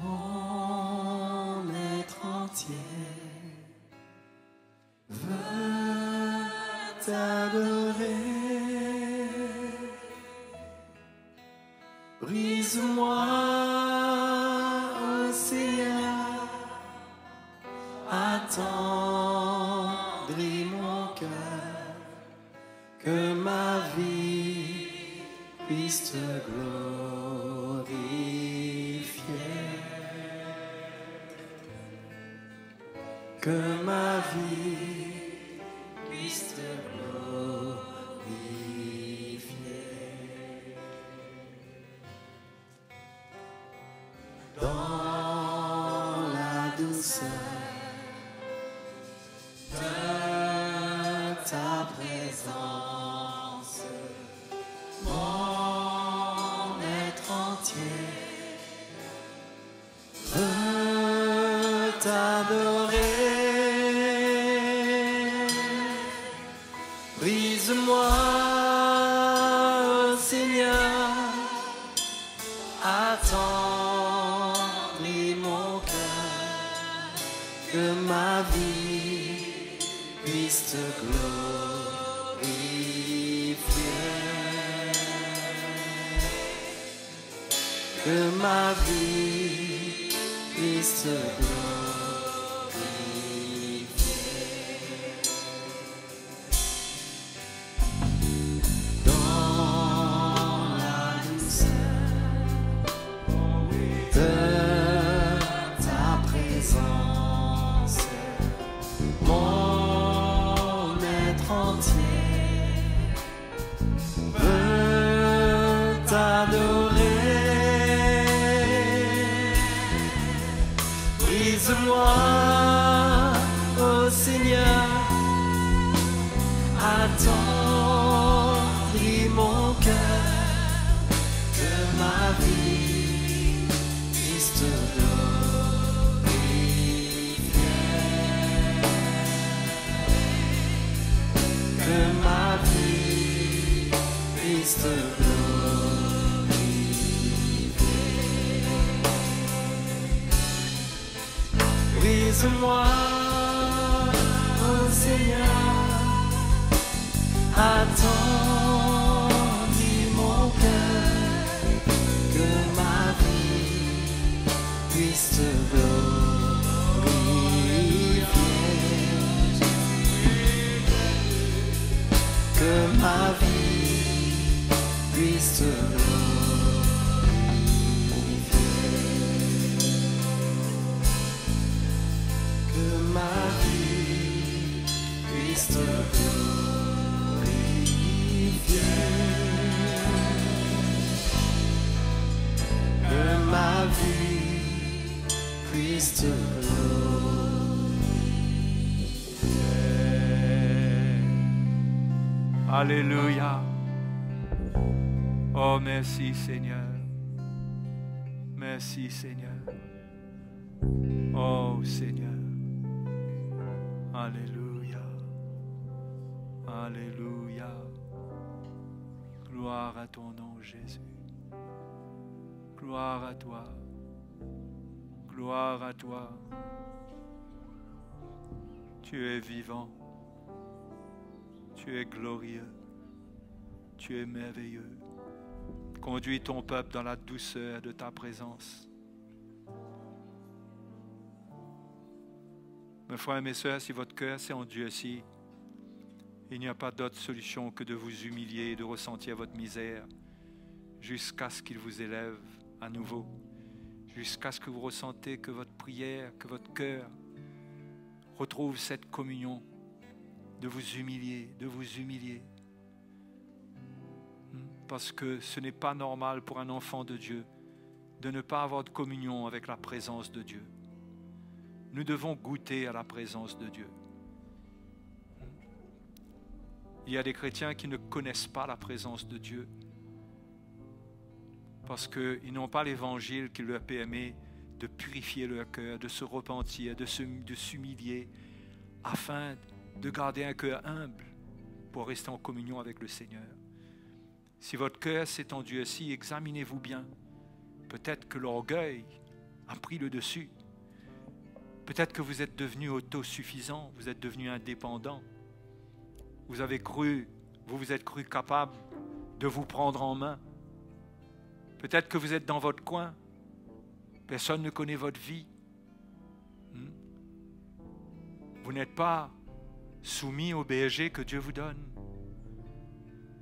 Speaker 2: Mon être entier veut t'adorer. Brise-moi, ô Seigneur, attendris mon cœur, que ma vie puisse te glorifier. Que ma vie puisse te glorifier. Dans la douceur de ta présence, mon être entier veut t'adorer. Brise-moi, Seigneur, attendris mon cœur, que ma vie puisse te glorifier. Que ma vie puisse te glorifier. Brise-moi, ô Seigneur, attendris mon cœur, que ma vie puisse te glorifier. Que ma vie puisse te glorifier. Brise-moi, ô Seigneur, attendris mon cœur, que ma vie puisse te glorifier. Que ma vie puisse te glorifier. Que ma vie puisse te glorifier. Que ma vie puisse te glorifier.
Speaker 4: Alléluia. Oh, merci Seigneur. Merci Seigneur. Oh Seigneur. Alléluia. Alléluia. Gloire à ton nom, Jésus. Gloire à toi. Gloire à toi. Tu es vivant. Tu es glorieux. Tu es merveilleux. Conduis ton peuple dans la douceur de ta présence. Mes frères et mes sœurs, si votre cœur s'est endurci, il n'y a pas d'autre solution que de vous humilier et de ressentir votre misère jusqu'à ce qu'il vous élève à nouveau, jusqu'à ce que vous ressentez que votre prière, que votre cœur retrouve cette communion, de vous humilier, de vous humilier. Parce que ce n'est pas normal pour un enfant de Dieu de ne pas avoir de communion avec la présence de Dieu. Nous devons goûter à la présence de Dieu. Il y a des chrétiens qui ne connaissent pas la présence de Dieu parce qu'ils n'ont pas l'évangile qui leur permet de purifier leur cœur, de se repentir, de s'humilier afin de garder un cœur humble pour rester en communion avec le Seigneur. Si votre cœur s'est endurci, examinez-vous bien. Peut-être que l'orgueil a pris le dessus. Peut-être que vous êtes devenu autosuffisant, vous êtes devenu indépendant. Vous vous êtes cru capable de vous prendre en main. Peut-être que vous êtes dans votre coin. Personne ne connaît votre vie. Vous n'êtes pas soumis au berger que Dieu vous donne.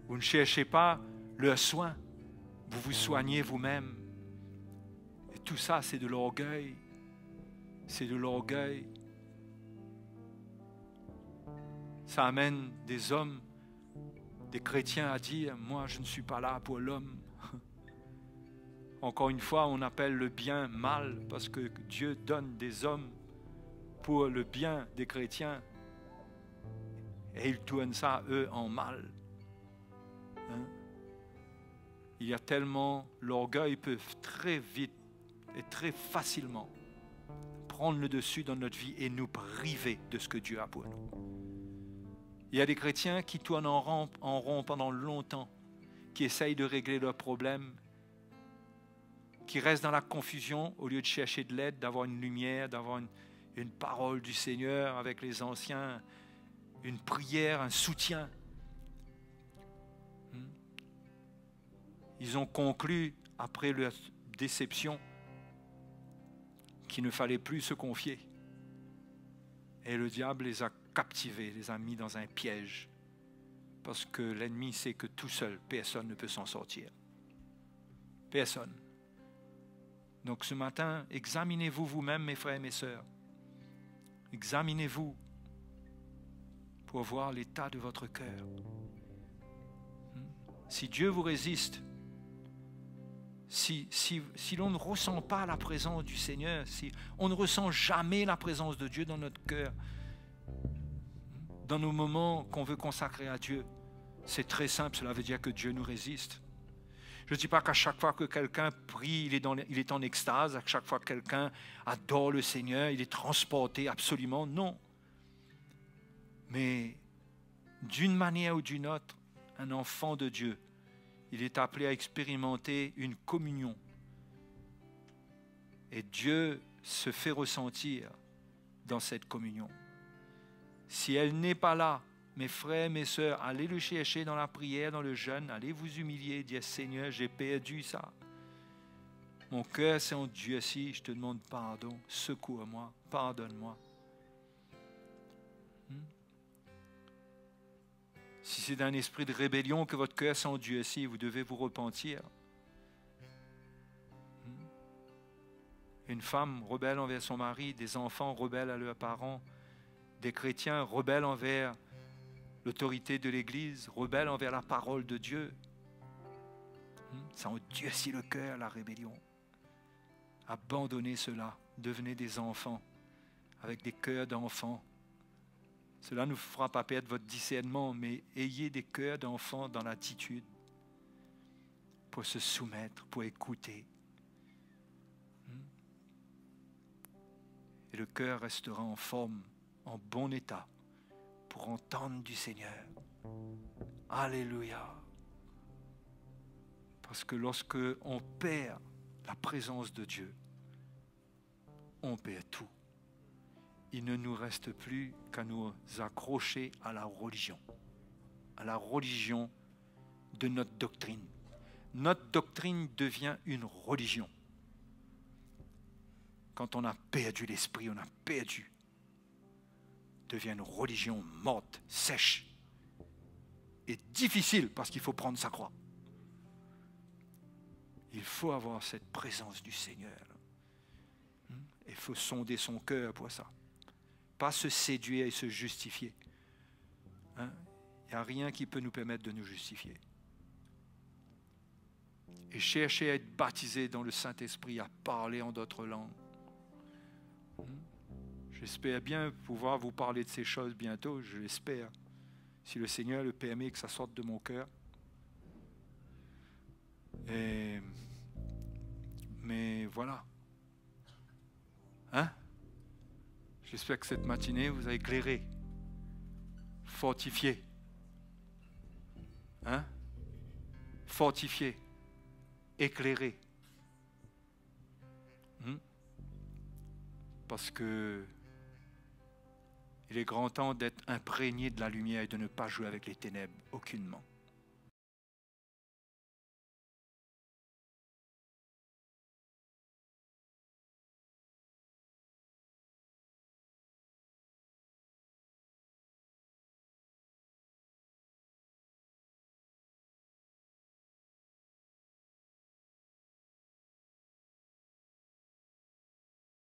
Speaker 4: Vous ne cherchez pas le soin. Vous vous soignez vous-même. Et tout ça, c'est de l'orgueil. C'est de l'orgueil. Ça amène des hommes, des chrétiens à dire « Moi, je ne suis pas là pour l'homme. » Encore une fois, on appelle le bien mal parce que Dieu donne des hommes pour le bien des chrétiens et il tourne ça, eux, en mal. Il y a tellement, l'orgueil peut très vite et très facilement prendre le dessus dans notre vie et nous priver de ce que Dieu a pour nous. Il y a des chrétiens qui tournent en rond pendant longtemps, qui essayent de régler leurs problèmes, qui restent dans la confusion au lieu de chercher de l'aide, d'avoir une lumière, d'avoir une parole du Seigneur avec les anciens, une prière, un soutien. Ils ont conclu, après leur déception, qu'il ne fallait plus se confier. Et le diable les a captivés, les a mis dans un piège. Parce que l'ennemi sait que tout seul, personne ne peut s'en sortir. Personne. Donc ce matin, examinez-vous vous-même, mes frères et mes sœurs. Examinez-vous pour voir l'état de votre cœur. Si Dieu vous résiste, si l'on ne ressent pas la présence du Seigneur, si on ne ressent jamais la présence de Dieu dans notre cœur, dans nos moments qu'on veut consacrer à Dieu, c'est très simple, cela veut dire que Dieu nous résiste. Je ne dis pas qu'à chaque fois que quelqu'un prie, il est en extase, à chaque fois que quelqu'un adore le Seigneur, il est transporté, absolument, non. Mais d'une manière ou d'une autre, un enfant de Dieu, il est appelé à expérimenter une communion. Et Dieu se fait ressentir dans cette communion. Si elle n'est pas là, mes frères, mes sœurs, allez le chercher dans la prière, dans le jeûne, allez vous humilier, dire Seigneur, j'ai perdu ça. Mon cœur s'est endurci, je te demande pardon, secours-moi, pardonne-moi. Si c'est d'un esprit de rébellion que votre cœur s'est endurci, vous devez vous repentir. Une femme rebelle envers son mari, des enfants rebelles à leurs parents, des chrétiens rebelles envers l'autorité de l'Église, rebelles envers la parole de Dieu. Ça endurcit le cœur, la rébellion. Abandonnez cela, devenez des enfants, avec des cœurs d'enfants. Cela ne vous fera pas perdre votre discernement, mais ayez des cœurs d'enfants dans l'attitude pour se soumettre, pour écouter. Et le cœur restera en forme, en bon état, pour entendre du Seigneur. Alléluia. Parce que lorsque on perd la présence de Dieu, on perd tout. Il ne nous reste plus qu'à nous accrocher à la religion de notre doctrine. Notre doctrine devient une religion. Quand on a perdu l'esprit, on a perdu. Devient une religion morte, sèche et difficile parce qu'il faut prendre sa croix. Il faut avoir cette présence du Seigneur. Il faut sonder son cœur pour ça. Pas se séduire et se justifier. Il n'y a rien qui peut nous permettre de nous justifier. Et chercher à être baptisé dans le Saint-Esprit, à parler en d'autres langues. J'espère bien pouvoir vous parler de ces choses bientôt, je l'espère. Si le Seigneur le permet, que ça sorte de mon cœur. Mais voilà. J'espère que cette matinée vous a éclairé, fortifié. Fortifié, éclairé. Parce que il est grand temps d'être imprégné de la lumière et de ne pas jouer avec les ténèbres aucunement.